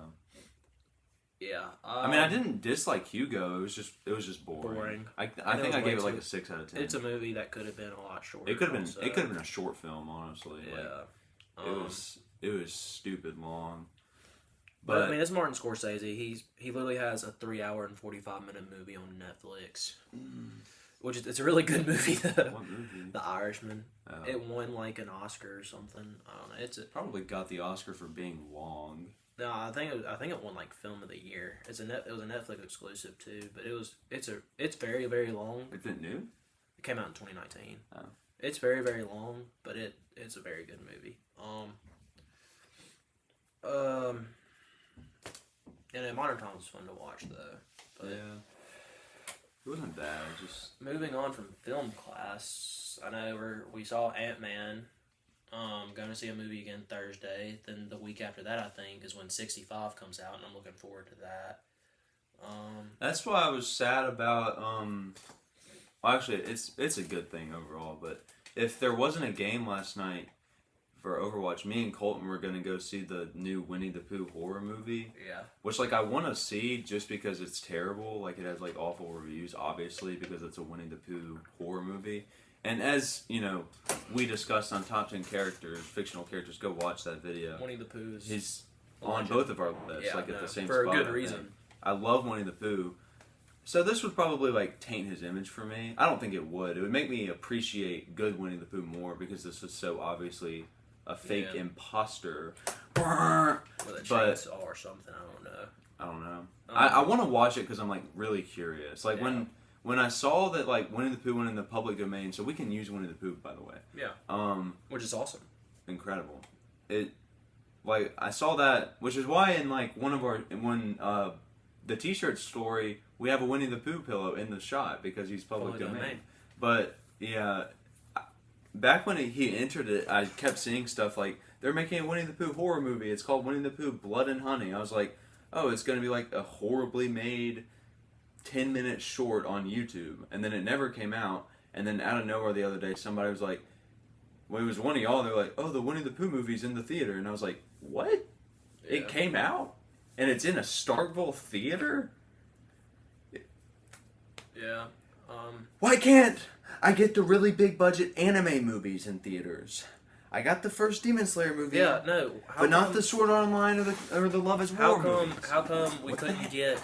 Yeah. I mean, I didn't dislike Hugo. It was just boring. I think I gave it like a 6 out of 10. It's a movie that could have been a lot shorter. It could have been. also. It could have been a short film, honestly. Yeah. Like, it was stupid long. But I mean, it's Martin Scorsese. He literally has a 3 hour and 45-minute movie on Netflix, which is it's a really good movie though. What movie? The Irishman. Oh. It won like an Oscar or something. I don't know. Probably got the Oscar for being long. No, I think it won like Film of the Year. It was a Netflix exclusive too, but it's very, very long. Is it new? It came out in 2019. Oh. It's very, very long, but it's a very good movie. And then Modern Times was fun to watch though. But It wasn't bad. Just moving on from film class, I know we saw Ant-Man. Going to see a movie again Thursday. Then the week after that, I think, is when 65 comes out, and I'm looking forward to that. that's why I was sad about. Well, actually, it's a good thing overall. But if there wasn't a game last night for Overwatch, me and Colton were gonna go see the new Winnie the Pooh horror movie. Yeah. Which like I want to see just because it's terrible. Like it has like awful reviews, obviously, because it's a Winnie the Pooh horror movie. And as you know, we discussed on Top 10 characters, fictional characters. Go watch that video. Winnie the Pooh is He's on both of our lists, like at the same for spot. a good I reason. think. I love Winnie the Pooh. So this would probably like taint his image for me. I don't think it would. It would make me appreciate good Winnie the Pooh more because this is so obviously a fake imposter. With a chainsaw or something. I don't know. I want to watch it because I'm like really curious. Like when I saw that like Winnie the Pooh went in the public domain, so we can use Winnie the Pooh, by the way. Yeah. Which is awesome. Incredible. It like I saw that, which is why in like the T-shirt story we have a Winnie the Pooh pillow in the shot because he's public domain. But yeah, back when he entered it, I kept seeing stuff like they're making a Winnie the Pooh horror movie. It's called Winnie the Pooh Blood and Honey. I was like, oh, it's gonna be like a horribly made 10-minute short on YouTube, and then it never came out. And then out of nowhere the other day, somebody was like, well, it was one of y'all. They're like, oh, the Winnie the Pooh movie's in the theater, and I was like, what? Yeah. It came out, and it's in a Starkville theater. Yeah. Why can't I get the really big budget anime movies in theaters? I got the first Demon Slayer movie. Yeah, no. But not the Sword Art Online or the Love Is War movies. How come we couldn't get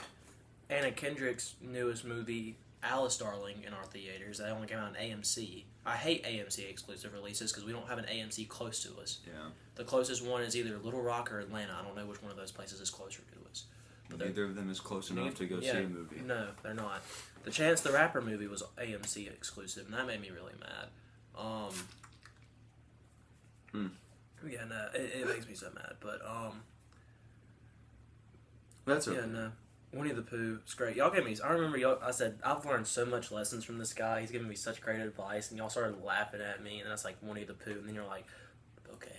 Anna Kendrick's newest movie, Alice Darling, in our theaters? That only came out on AMC. I hate AMC exclusive releases because we don't have an AMC close to us. Yeah. The closest one is either Little Rock or Atlanta. I don't know which one of those places is closer to us. But neither of them is close enough to go see a movie. No, they're not. The Chance the Rapper movie was AMC exclusive, and that made me really mad. Yeah, no, it makes me so mad. But That's okay. Yeah, no. Winnie the Pooh, it's great. Y'all gave me. I remember y'all. I said I've learned so much lessons from this guy. He's giving me such great advice, and y'all started laughing at me, and I was like Winnie the Pooh, and then you're like, okay,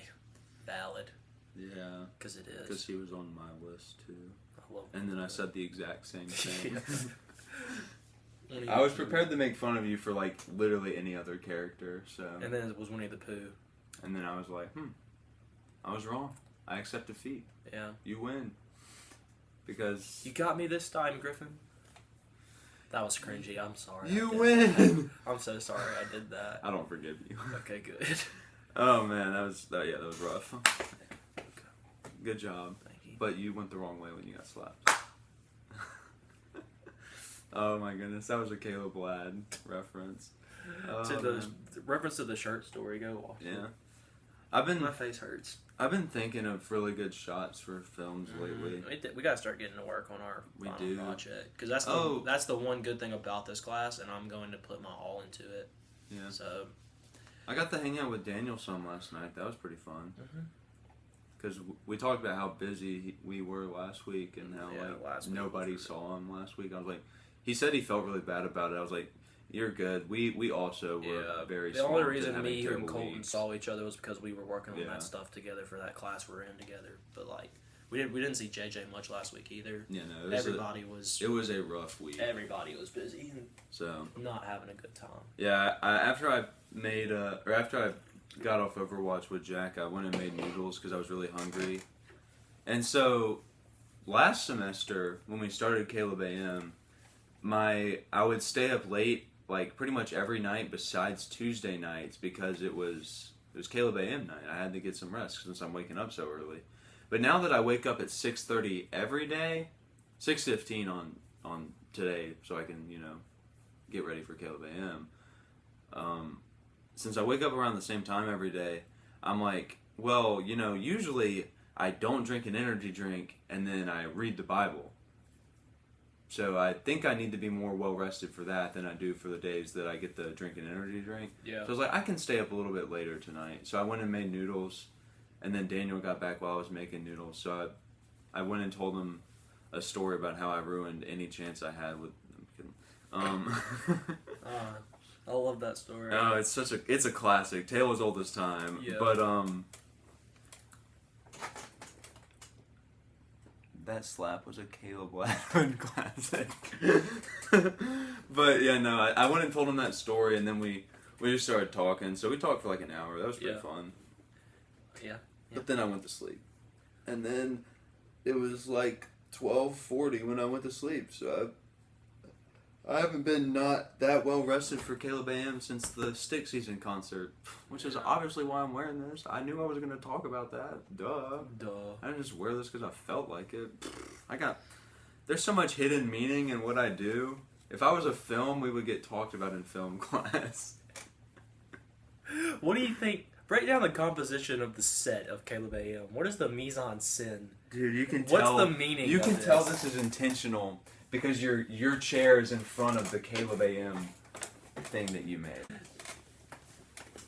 valid, Yeah. because it is. Because he was on my list too. I love And then Winnie I the said the exact same thing. Pooh. Winnie I the was Pooh. prepared to make fun of you for like literally any other character. So. And then it was Winnie the Pooh. And then I was like, I was wrong. I accept defeat. Yeah. You win. Because You got me this time, Griffin. That was cringy. I'm sorry. you I did win. I'm so sorry I did that. I don't forgive you. Okay, good. Oh man, that was rough. Good job. Thank you. But you went the wrong way when you got slapped. Oh my goodness, that was a Caleb Ladd reference. To Oh, the man. reference to the shirt story, go watch it. Yeah. My face hurts. I've been thinking of really good shots for films lately. We gotta start getting to work on our We final do. project because that's the one good thing about this class, and I'm going to put my all into it. Yeah. So I got to hang out with Daniel some last night. That was pretty fun. Mhm. Because we talked about how busy we were last week and how last week nobody was saw him last week. I was like, he said he felt really bad about it. I was like, you're good. We also were very. The only swamped reason and me having and terrible Colton weeks. saw each other was because we were working on Yeah. that stuff together for that class we're in together. But like we didn't see JJ much last week either. Yeah, no, It was a rough week. everybody was busy and So not having a good time. yeah, after I got off Overwatch with Jack, I went and made noodles because I was really hungry. And so last semester when we started Caleb AM, I would stay up late like pretty much every night besides Tuesday nights because it was Caleb AM night. I had to get some rest since I'm waking up so early. But now that I wake up at 6:30 every day, 6:15 on today, so I can get ready for Caleb AM. Since I wake up around the same time every day, I'm like, well, usually I don't drink an energy drink and then I read the Bible. So I think I need to be more well rested for that than I do for the days that I get to drink an energy drink. Yeah. So I was like, I can stay up a little bit later tonight. So I went and made noodles, and then Daniel got back while I was making noodles. So I went and told him a story about how I ruined any chance I had with. I love that story. Oh, it's a classic, tale as old as time. Yeah. But that slap was a Caleb Ladd classic. But yeah, no, I went and told him that story, and then we just started talking. So we talked for like an hour. That was pretty fun. Yeah. But then I went to sleep, and then it was like 12:40 when I went to sleep. So I haven't been not that well rested for Caleb AM since the Stick Season concert, which is obviously why I'm wearing this. I knew I was going to talk about that. Duh. I didn't just wear this because I felt like it. There's so much hidden meaning in what I do. If I was a film, we would get talked about in film class. What do you think? Break down the composition of the set of Caleb AM. What is the mise en scène? Dude, you can tell. What's the meaning? You of can this? tell this is intentional because your chair is in front of the Caleb AM thing that you made.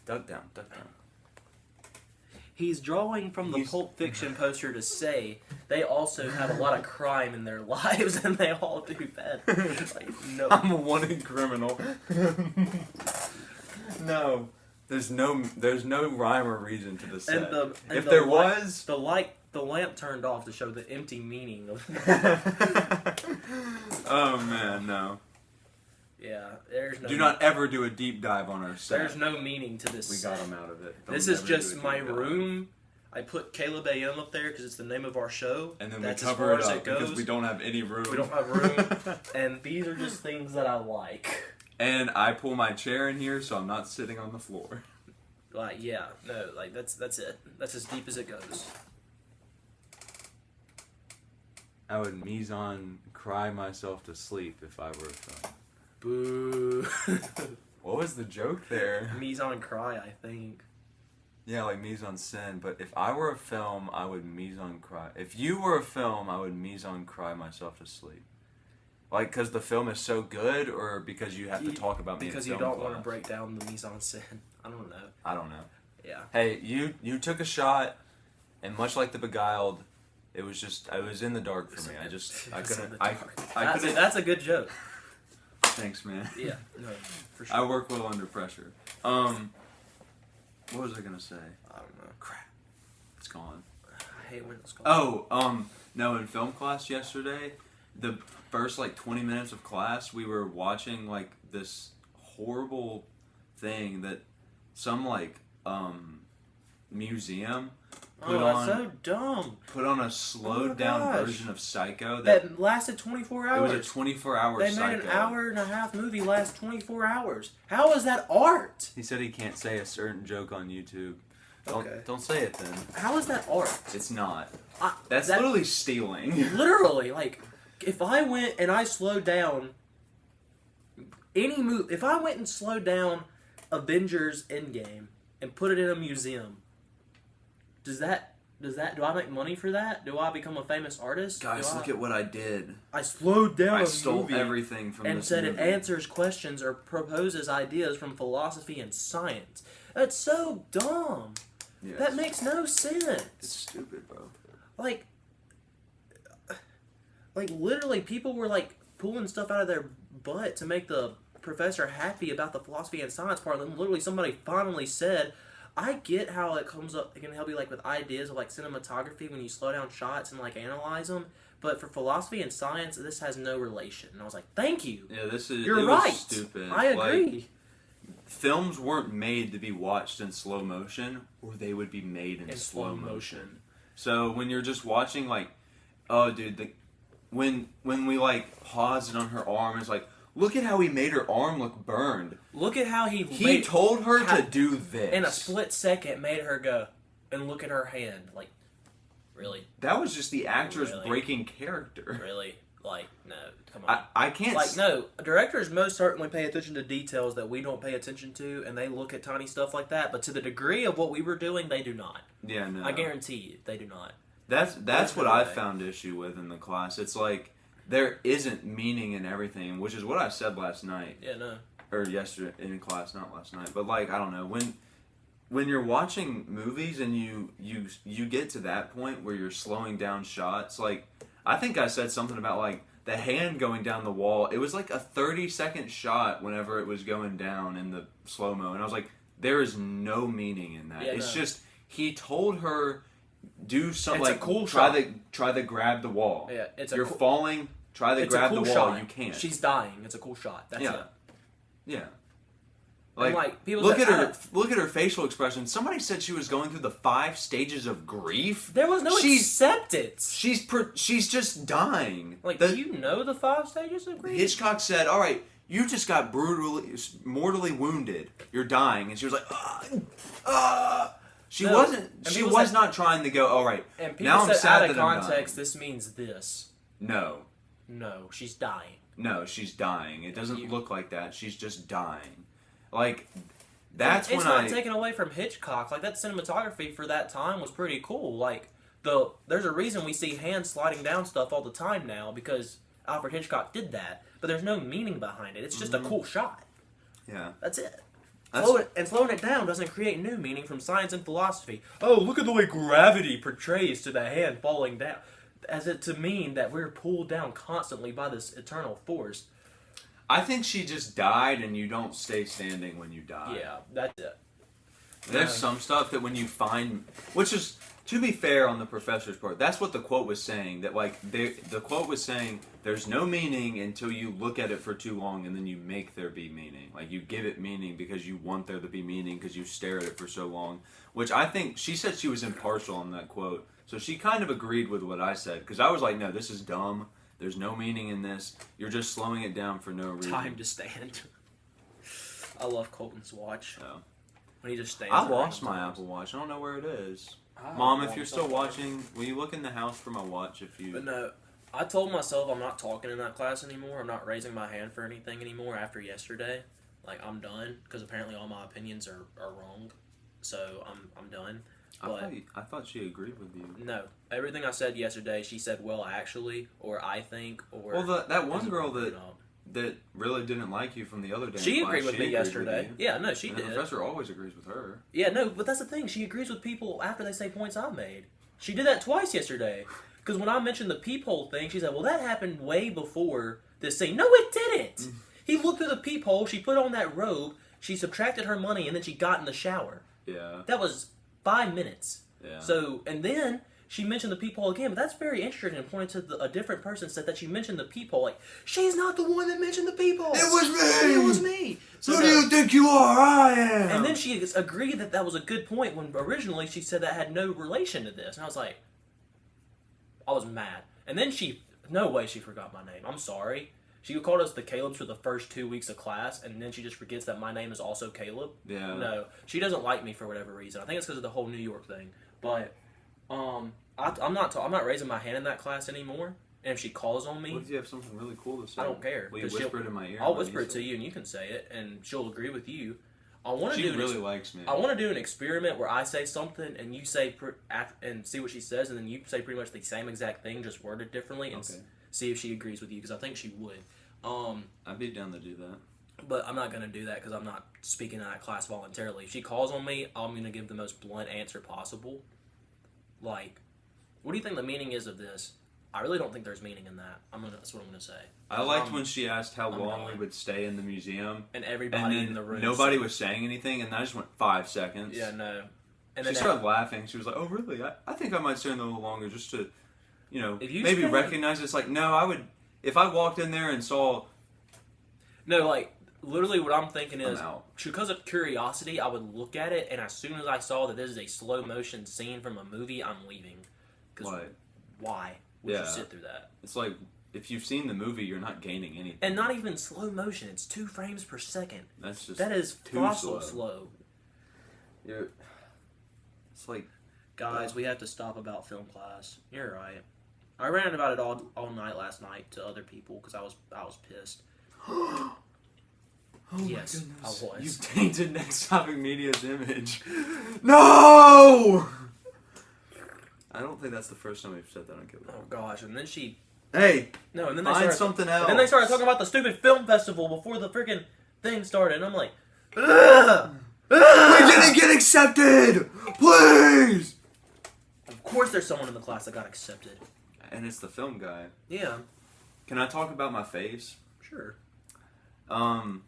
Duck down. He's drawing from the Pulp Fiction poster to say they also have a lot of crime in their lives and they all do bad. Like, no. I'm a wanted criminal. No. There's no rhyme or reason to the set. If there was, the lamp turned off to show the empty meaning of. Oh man, no. Yeah, there's no. Do not ever do a deep dive on our set. There's no meaning to this. We got him out of it. This is just my room. I put Caleb AM up there because it's the name of our show. And then that's we cover as far it as up it goes. because we don't have any room. We don't have room. And these are just things that I like. And I pull my chair in here so I'm not sitting on the floor. Like, yeah, no, like that's it. That's as deep as it goes. I would mise-en cry myself to sleep if I were a film. Boo. What was the joke there? Mise en cry, I think. Yeah, like mise-en-scène. But if I were a film, I would mise-en cry. If you were a film, I would mise-en cry myself to sleep. Like, because the film is so good, or because you have to talk about me in because film you don't class? want to break down the mise en scène. I don't know. I don't know. Yeah. Hey, you took a shot, and much like the Beguiled, It was in the dark for me. I couldn't. That's a good joke. Thanks, man. Yeah, no, for sure. I work well under pressure. What was I gonna say? I don't know. Crap, it's gone. I hate when it's gone. Oh, no, in film class yesterday, the first 20 minutes of class, we were watching this horrible thing that some museum put that's on so dumb. put on a slowed down gosh. version of Psycho That lasted 24 hours. it was a 24-hour They Psycho. made an hour and a half movie last 24 hours. How is that art? He said he can't say a certain joke on YouTube. Okay. Don't say it then. How is that art? It's not. That- Literally stealing. Literally, if I went and I slowed down any movie, if I went and slowed down Avengers Endgame and put it in a museum, do I make money for that? Do I become a famous artist? Guys, look at what I did. I slowed down I a stole movie everything from and this said movie. it answers questions or proposes ideas from philosophy and science. That's so dumb. Yes. That makes no sense. It's stupid, bro. Like literally people were pulling stuff out of their butt to make the professor happy about the philosophy and science part, and then literally somebody finally said, I get how it comes up, it can help you with ideas of cinematography when you slow down shots and analyze them, but for philosophy and science this has no relation. And I was like, thank you. Yeah, You're right. Was stupid. I agree. Films weren't made to be watched in slow motion, or they would be made in slow motion. So when you're just watching, oh, dude, when we paused it on her arm, it's look at how he made her arm look burned. Look at how he told her to do this. In a split second, made her go and look at her hand. Really? That was just the actors Really? breaking character. Really? No, come on. I can't... no, directors most certainly pay attention to details that we don't pay attention to, and they look at tiny stuff like that, but to the degree of what we were doing, they do not. Yeah, no. I guarantee you, they do not. That's what I found issue with in the class. It's there isn't meaning in everything, which is what I said last night. Yeah, no. Or yesterday in class, not last night. But I don't know, when you're watching movies and you get to that point where you're slowing down shots, I think I said something about the hand going down the wall. It was a 30-second shot whenever it was going down in the slow-mo, and I was like, there is no meaning in that. Yeah, it's no. just he told her do something It's a cool try shot. Try to grab the wall. Yeah, You're falling. Try to it's grab a cool the wall. shot. You can't. She's dying. It's a cool shot. That's Yeah. it. Yeah. And, people look say, at her facial expression. Somebody said she was going through the 5 stages of grief. There was no acceptance. She's just dying. Do you know the 5 stages of grief? Hitchcock said, "All right, you just got mortally wounded. You're dying," and she was like, She wasn't. She was not trying to go. All right. And people now I'm said sad out of that I'm context, dying. this means this. No. No, she's dying. No, she's dying. It doesn't You- look like that. She's just dying. That's it's when not taken away from Hitchcock. That cinematography for that time was pretty cool. There's a reason we see hands sliding down stuff all the time now because Alfred Hitchcock did that. But there's no meaning behind it. It's just a cool shot. Yeah. That's it. That's- Slowing it down doesn't create new meaning from science and philosophy. Oh, look at the way gravity portrays to the hand falling down. As it to mean that we're pulled down constantly by this eternal force. I think she just died, and you don't stay standing when you die. Yeah, that's it. There's some stuff that when you find, which is, to be fair on the professor's part, that's what the quote was saying. That the quote was saying, there's no meaning until you look at it for too long, and then you make there be meaning. You give it meaning because you want there to be meaning because you stare at it for so long. Which I think she said she was impartial on that quote, so she kind of agreed with what I said because I was like, no, this is dumb. There's no meaning in this. You're just slowing it down for no reason. Time to stand. I love Colton's watch. Oh. When he just stands. I around lost my sometimes. Apple Watch. I don't know where it is. I Mom, have if you're one still somewhere. watching, will you look in the house for my watch if you... But no, I told myself I'm not talking in that class anymore. I'm not raising my hand for anything anymore after yesterday. I'm done because apparently all my opinions are wrong. So I'm done. But I thought she agreed with you. no, everything I said yesterday, she said, well, actually, or I think, or... Well, that one isn't girl working out. that really didn't like you from the other day. in She class, agreed with me you. yesterday. Yeah, no, she And did. the professor always agrees with her. Yeah, no, but that's the thing. She agrees with people after they say points I made. She did that twice yesterday. Because when I mentioned the peephole thing, she said, well, that happened way before this scene. No, it didn't. He looked through the peephole, she put on that robe, she subtracted her money, and then she got in the shower. Yeah. That was 5 minutes. Yeah. So, and then she mentioned the peephole again, but that's very interesting and pointed to a different person said that she mentioned the peephole. Like, she's not the one that mentioned the peephole. It was me! It was me! So Who do you think you are? I am! And then she agreed that that was a good point when originally she said that had no relation to this. And I was like, I was mad. And then no way she forgot my name. I'm sorry. She called us the Calebs for the first 2 weeks of class, and then she just forgets that my name is also Caleb. Yeah. No, she doesn't like me for whatever reason. I think it's because of the whole New York thing. But I'm not raising my hand in that class anymore. And if she calls on me, what if you have something really cool to say? I don't care. Will you whisper it in my ear? I'll whisper it to you, and you can say it, and she'll agree with you. She really likes me. I want to do an experiment where I say something and you say and see what she says, and then you say pretty much the same exact thing, just worded differently, and see if she agrees with you. Because I think she would. I'd be down to do that. But I'm not going to do that because I'm not speaking in that class voluntarily. If she calls on me, I'm going to give the most blunt answer possible. Like, what do you think the meaning is of this? I really don't think there's meaning in that. That's what I'm going to say. I liked when she asked how long we would stay in the museum. And everybody in the room. Nobody was saying anything, and I just went 5 seconds. Yeah, no. And she started laughing. She was like, oh, really? I think I might stay in there a little longer just to, maybe recognize it. It's like, no, I would... If I walked in there and saw... No, like, literally what I'm thinking is, because of curiosity, I would look at it, and as soon as I saw that this is a slow-motion scene from a movie, I'm leaving. Why would you sit through that? It's like, if you've seen the movie, you're not gaining anything. And not even slow motion. It's 2 frames per second. That is too slow. It's like... Guys, we have to stop about film class. You're right. I ranted about it all night last night to other people because I was pissed. Oh yes, my goodness. I was. You've tainted Next Topic Media's image. No! I don't think that's the first time we've said that on Killer. Oh gosh, and then she... Hey! No, and then find something else. And then they started talking about the stupid film festival before the freaking thing started, and I'm like... Ugh! We didn't get accepted! Please! Of course there's someone in the class that got accepted. And it's the film guy. Yeah. Can I talk about my face? Sure. I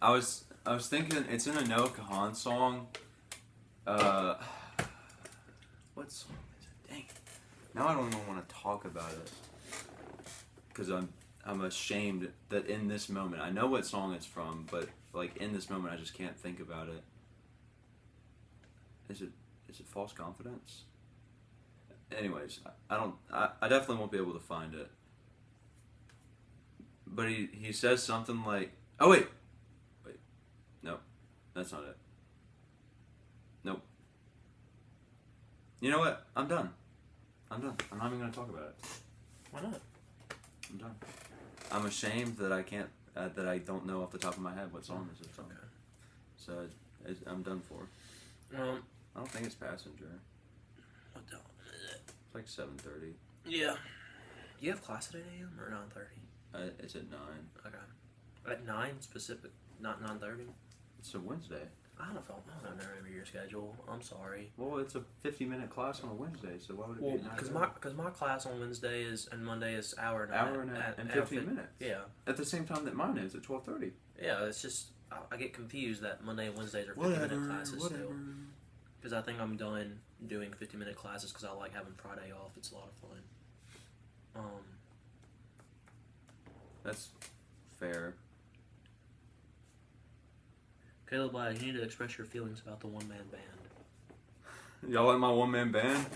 was thinking it's in a Noah Kahan song. What song is it? Dang. Now I don't even want to talk about it. Because I'm ashamed that in this moment, I know what song it's from, but like in this moment I just can't think about it. Is it False Confidence? Anyways, I definitely won't be able to find it. But he says something like, oh wait, no, that's not it. Nope. You know what? I'm done. I'm not even gonna talk about it. Why not? I'm done. I'm ashamed that I can't, that I don't know off the top of my head what song this is from. Okay. So I'm done for. I don't think it's Passenger. What the hell is it? It's like 7:30. Yeah. You have class at 8 a.m. or 9:30? It's at 9. Okay. At 9 specific, not 9:30? It's a Wednesday. I don't remember your schedule. I'm sorry. Well, it's a 50-minute class on a Wednesday, so why would it be at 9? Because my class on Wednesday and Monday is hour and 15 minutes. Yeah. At the same time that mine is at 12:30. Yeah, it's just I get confused that Monday and Wednesdays are 50-minute classes still. Because I think I'm done doing 50-minute classes because I like having Friday off. It's a lot of fun. That's fair. Caleb, you need to express your feelings about the one-man band. Y'all like my one-man band?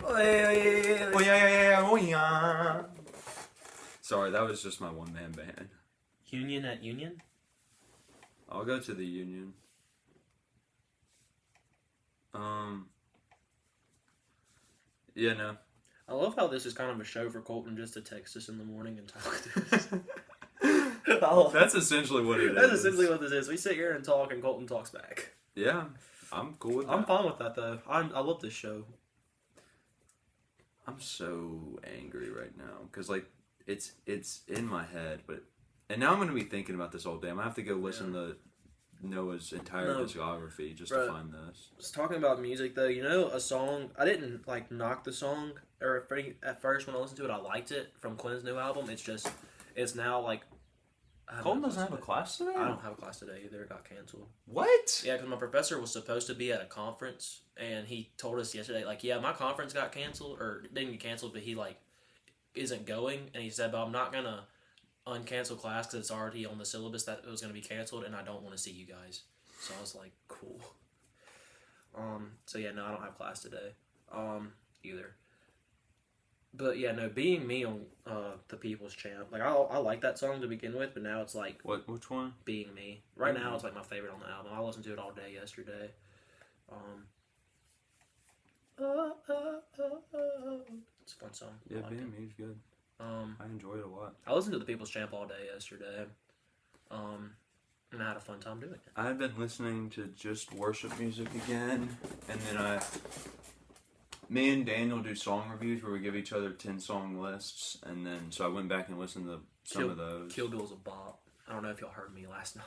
Oh yeah. Sorry, that was just my one-man band. Union at Union? I'll go to the Union. Yeah, no. I love how this is kind of a show for Colton just to text us in the morning and talk to us. That's essentially what it is. That's essentially what this is. We sit here and talk, and Colton talks back. Yeah, I'm cool with that. I'm fine with that, though. I love this show. I'm so angry right now because like it's in my head, and now I'm gonna be thinking about this all day. I'm gonna have to go listen to Noah's entire No. discography just Bruh. to find this. I was talking about music though. You know, a song I didn't like knock the song or at first when I listened to it, I liked it from Quinn's new album. It's now like. Colton doesn't have a class today? I don't have a class today either. It got canceled. What? Yeah, because my professor was supposed to be at a conference, and he told us yesterday, like, yeah, my conference got canceled, or didn't get canceled, but he, like, isn't going, and he said, but I'm not going to uncancel class because it's already on the syllabus that it was going to be canceled, and I don't want to see you guys. So I was like, cool. So yeah, no, I don't have class today, either. But yeah, no, Being Me on the People's Champ, like I like that song to begin with, but now it's like Which one? Being Me. Right now, it's like my favorite on the album. I listened to it all day yesterday. It's a fun song. Yeah, I like Being it. Me's good. I enjoy it a lot. I listened to the People's Champ all day yesterday, and I had a fun time doing it. I've been listening to just worship music again, and then me and Daniel do song reviews where we give each other 10-song lists, and then so I went back and listened to some of those. Kill Bill's a bop. I don't know if y'all heard me last night.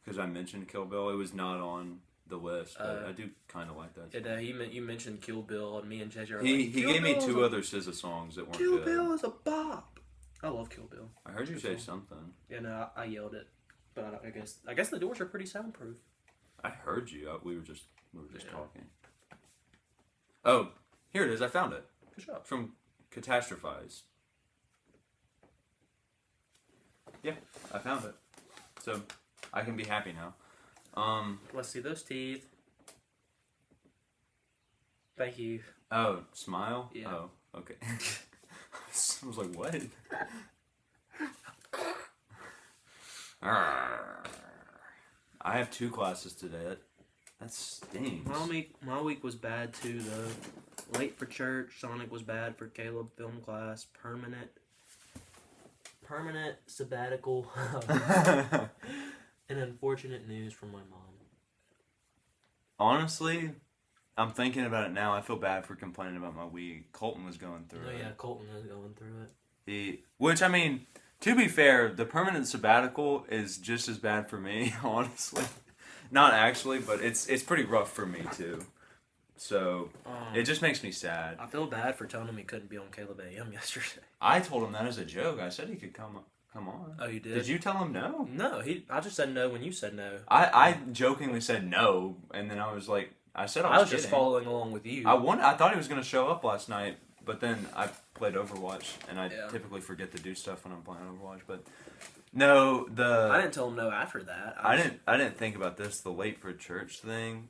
Because I mentioned Kill Bill, it was not on the list, but I do kind of like that. Yeah, you mentioned Kill Bill, and me and JJ are He like, Kill gave me Bill is 2 other SZA songs that weren't Kill good. Bill is a bop. I love Kill Bill. I heard you Good say song. something. Yeah, no, I yelled it, but I guess the doors are pretty soundproof. I heard you. We were just Yeah. talking. Oh, here it is. I found it. Good job. From Catastrophize. Yeah, I found it. So, I can be happy now. Let's see those teeth. Thank you. Oh, smile? Yeah. Oh, okay. I was like, what? I have 2 classes today. That stings. My week was bad too though. Late for church. Sonic was bad for Caleb film class. Permanent sabbatical. And unfortunate news from my mom. Honestly, I'm thinking about it now. I feel bad for complaining about my week. Colton was going through Oh it. yeah, Colton is going through it. Which, I mean, to be fair, the permanent sabbatical is just as bad for me, honestly. Not actually, but it's pretty rough for me too. So it just makes me sad. I feel bad for telling him he couldn't be on Caleb AM yesterday. I told him that as a joke. I said he could come on. Oh, you did? Did you tell him no? No, I just said no when you said no. I jokingly said no, and then I was like, I said I was just kidding. following along with you. I thought he was going to show up last night, but then I played Overwatch, and I Yeah. typically forget to do stuff when I'm playing Overwatch. But no, I didn't tell him no after that. I didn't think about this. The late for church thing.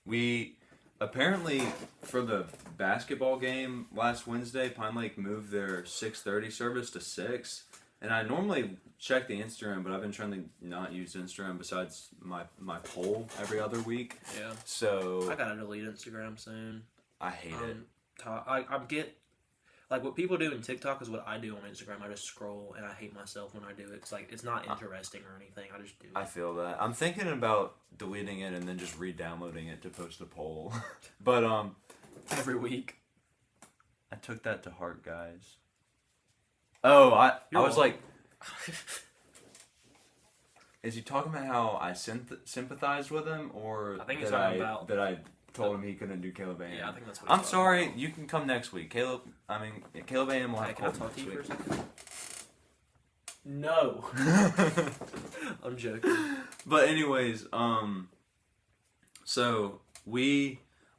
We apparently for the basketball game last Wednesday, Pine Lake moved their 6:30 service to 6, and I normally check the Instagram, but I've been trying to not use Instagram besides my poll every other week. Yeah. So I gotta delete Instagram soon. I hate it. I get like what people do in TikTok is what I do on Instagram. I just scroll and I hate myself when I do it. It's like it's not interesting or anything. I just do it. I feel that. I'm thinking about deleting it and then just re-downloading it to post a poll. But every week. I took that to heart, guys. Oh, I was like, is he talking about how I sympathized with him, or I think he's that talking about that I told him he couldn't do Caleb AM? Yeah, I think that's what I'm he's talking sorry, about. you can come next week. Caleb AM will Hey, have can I Colton talk to you for a next second? No. week. I'm joking. But anyways, so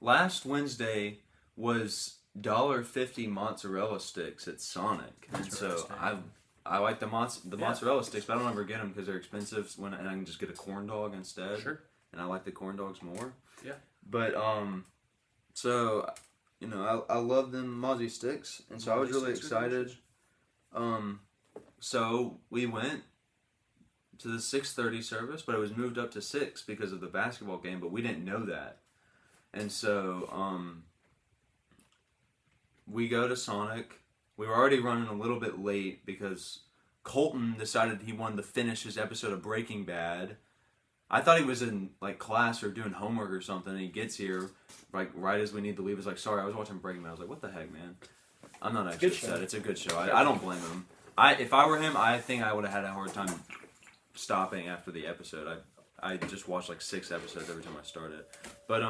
last Wednesday was $1.50 mozzarella sticks at Sonic, and so Interesting. I like the mozzarella sticks, but I don't ever get them because they're expensive. And I can just get a corn dog instead. Sure. And I like the corn dogs more. Yeah. But so I love them mozzie sticks, and so I was Mozzie really sticks are excited. So we went to the 6:30 service, but it was moved up to 6 because of the basketball game, but we didn't know that. And so we go to Sonic. We were already running a little bit late because Colton decided he wanted to finish his episode of Breaking Bad. I thought he was in like class or doing homework or something, and he gets here like right as we need to leave. He's like, "Sorry, I was watching Breaking Bad." I was like, "What the heck, man?" I'm not actually Good show. upset. It's a good show. I don't blame him. If I were him, I think I would have had a hard time stopping after the episode. I just watched like 6 episodes every time I start it. But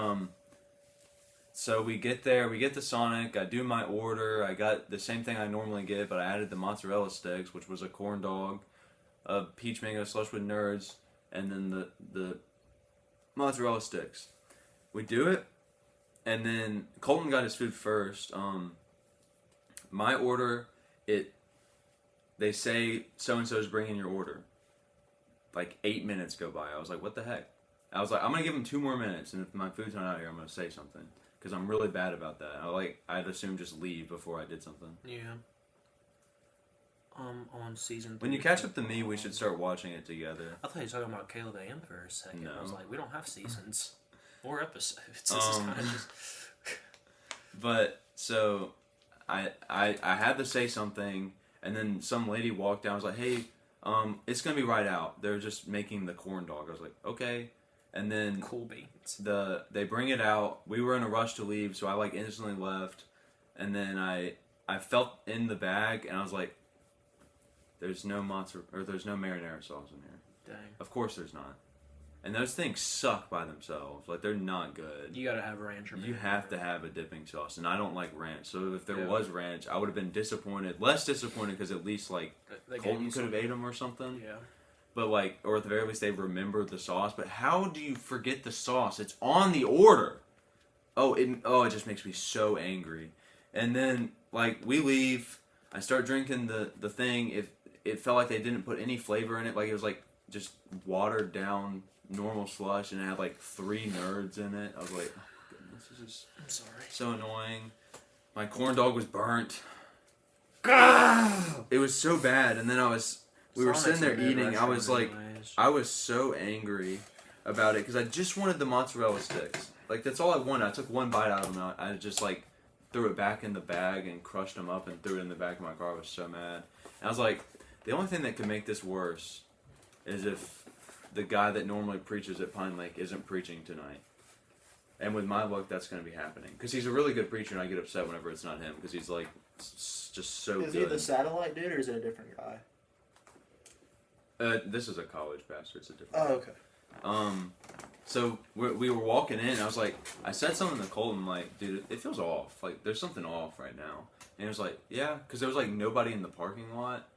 so we get there, we get the Sonic, I do my order, I got the same thing I normally get, but I added the mozzarella sticks, which was a corn dog, a peach mango slush with nerds, and then the mozzarella sticks. We do it, and then Colton got his food first. My order, they say so-and-so's bringing your order. Like 8 minutes go by. I was like, what the heck? I was like, I'm going to give him 2 more minutes, and if my food's not out here, I'm going to say something. Because I'm really bad about that. I'd assume just leave before I did something. Yeah. On season 3. When you catch up to me, we should start watching it together. I thought you were talking about Caleb AM for a second. No. I was like, we don't have seasons or episodes. This is kind of just... But, so, I had to say something, and then some lady walked down and was like, hey, it's going to be right out. They're just making the corn dog. I was like, okay. And then cool beans. They bring it out. We were in a rush to leave, so I like instantly left. And then I felt in the bag, and I was like, "There's no there's no marinara sauce in here." Dang. Of course, there's not. And those things suck by themselves. Like they're not good. You gotta have ranch or You have to have a dipping sauce, and I don't like ranch. So if there Yeah. was ranch, I would have been disappointed. Less disappointed because at least like They gave Colton you could have some- ate them or something. Yeah. But like, or at the very least, they remembered the sauce. But how do you forget the sauce? It's on the order. It just makes me so angry. And then like we leave, I start drinking the thing. It felt like they didn't put any flavor in it. Like it was like just watered down normal slush, and it had like 3 nerds in it. I was like, oh my goodness, this is I'm sorry. so annoying. My corn dog was burnt. It was so bad. And then we were sitting there eating. I was like, I was so angry about it because I just wanted the mozzarella sticks. Like that's all I wanted. I took 1 bite out of them. I just like threw it back in the bag and crushed them up and threw it in the back of my car. I was so mad. And I was like, the only thing that could make this worse is if the guy that normally preaches at Pine Lake isn't preaching tonight. And with my luck, that's going to be happening because he's a really good preacher, and I get upset whenever it's not him because he's like just so Is good. he the satellite dude or is it a different guy? This is a college pastor. It's a different. Oh, okay. So we were walking in, and I was like, I said something to Colton, like, dude, it feels off. Like, there's something off right now. And he was like, yeah, because there was like nobody in the parking lot,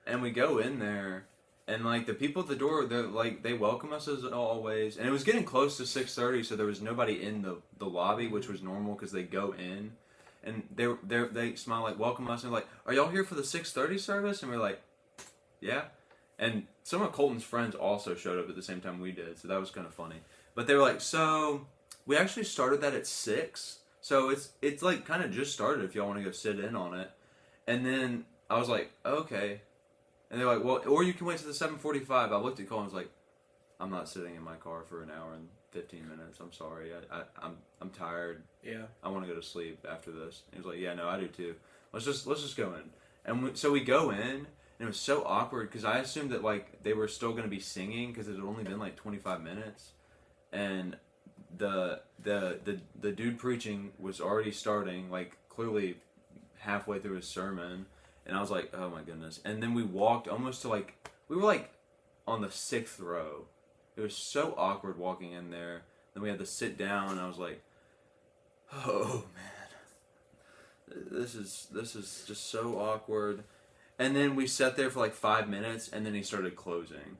and we go in there, and like the people at the door, they welcome us as always, and it was getting close to 6:30, so there was nobody in the lobby, which was normal because they go in, and they smile like welcome us, and like, are y'all here for the 6:30 service? And we're like, yeah. And some of Colton's friends also showed up at the same time we did, so that was kind of funny. But they were like, so we actually started that at 6, so it's like kind of just started if y'all want to go sit in on it. And then I was like, okay. And they're like, well, or you can wait to the 7:45. I looked at Colton and was like, I'm not sitting in my car for an hour and 15 minutes. I'm sorry. I'm tired. Yeah. I want to go to sleep after this. And he was like, yeah, no, I do too. Let's just go in. And so we go in. And it was so awkward because I assumed that like they were still going to be singing because it had only been like 25 minutes, and the dude preaching was already starting, like clearly halfway through his sermon, and I was like, oh my goodness. And then we walked almost to like we were like on the 6th row. It was so awkward walking in there. Then we had to sit down, and I was like, oh man, this is just so awkward. And then we sat there for like 5 minutes, and then he started closing.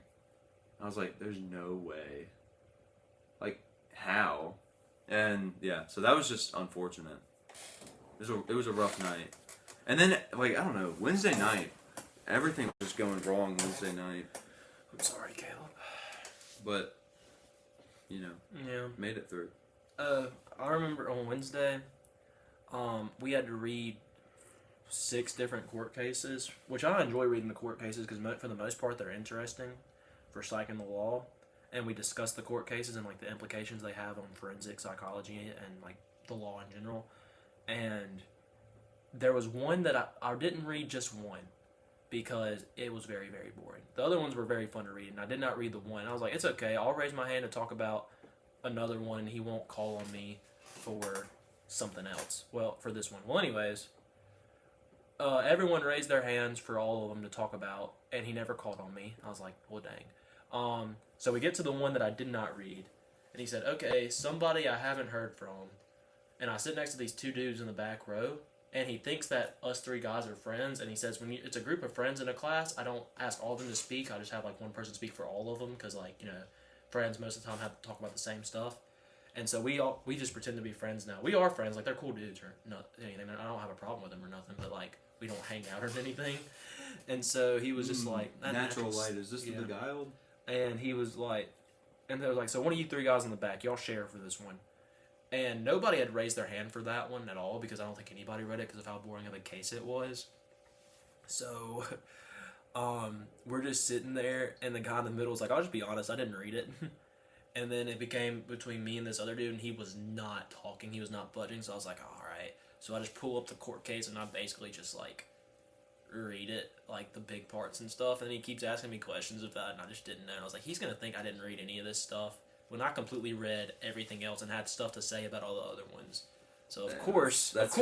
I was like, there's no way. Like, how? And yeah, so that was just unfortunate. It was a rough night. And then, like, I don't know, Wednesday night, everything was just going wrong Wednesday night. I'm sorry, Caleb. But, you know, Yeah. made it through. I remember on Wednesday, we had to read 6 different court cases, which I enjoy reading the court cases because for the most part they're interesting for psych and the law, and we discuss the court cases and like the implications they have on forensic psychology and like the law in general. And there was one that I didn't read, just one, because it was very, very boring. The other ones were very fun to read, and I did not read the one. I was like, it's okay, I'll raise my hand to talk about another one, and he won't call on me for something else. Well, for this one. Well, anyways, everyone raised their hands for all of them to talk about, and he never called on me. I was like, well, dang. So we get to the one that I did not read, and he said, "Okay, somebody I haven't heard from," and I sit next to these two dudes in the back row, and he thinks that us three guys are friends, and he says it's a group of friends in a class, I don't ask all of them to speak. I just have like one person speak for all of them because friends most of the time have to talk about the same stuff. And so we just pretend to be friends now. We are friends, like they're cool dudes or not anything. I don't have a problem with them or nothing, but like we don't hang out or anything. And so he was just like natural light. Is this the yeah. Beguiled? And he was like, and they were like, so one of you three guys in the back, y'all share for this one. And nobody had raised their hand for that one at all because I don't think anybody read it because of how boring of a case it was. So, we're just sitting there, and the guy in the middle was like, I'll just be honest, I didn't read it. And then it became between me and this other dude, and he was not talking, he was not budging, so I was like, alright. So I just pull up the court case, and I basically just, like, read it, like, the big parts and stuff, and he keeps asking me questions of that, and I just didn't know. And I was like, he's gonna think I didn't read any of this stuff, when I completely read everything else and had stuff to say about all the other ones. So, of course, that's the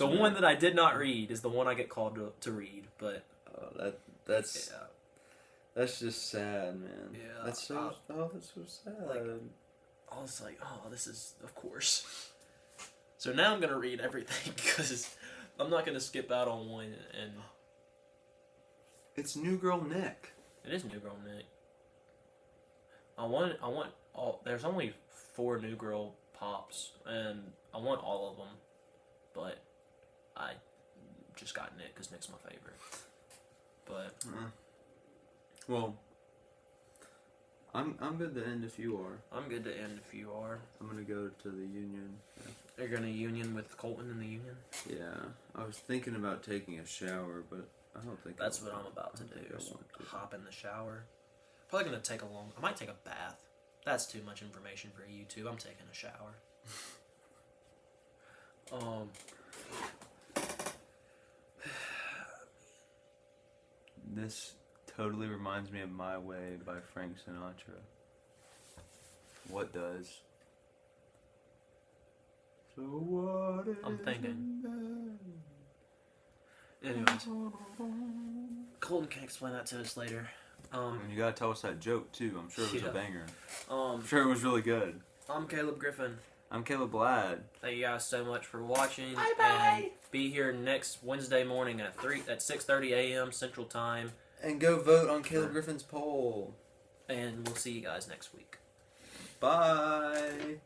one that I did not read is the one I get called to read, but... That's... Yeah. That's just sad, man. Yeah. That's so sad. Like, I was like, oh, this is, of course. So now I'm going to read everything, because I'm not going to skip out on one, and... It's New Girl Nick. It is New Girl Nick. I want all... There's only 4 New Girl Pops, and I want all of them, but I just got Nick, because Nick's my favorite. But... Well, I'm good to end if you are. I'm good to end if you are. I'm gonna go to the union. You're gonna union with Colton in the union? Yeah, I was thinking about taking a shower, but I don't think That's what I'm about to do. Hop in the shower. Probably gonna take I might take a bath. That's too much information for YouTube. I'm taking a shower. This totally reminds me of My Way by Frank Sinatra. What does? So what I'm is thinking. Anyways, Colton can explain that to us later. And you gotta tell us that joke too. I'm sure it was a banger. I'm I'm sure it was really good. Caleb Griffin. I'm Caleb Ladd. Thank you guys so much for watching. Bye bye. And be here next Wednesday morning at 6:30 a.m. Central Time. And go vote on Caleb Griffin's poll. And we'll see you guys next week. Bye.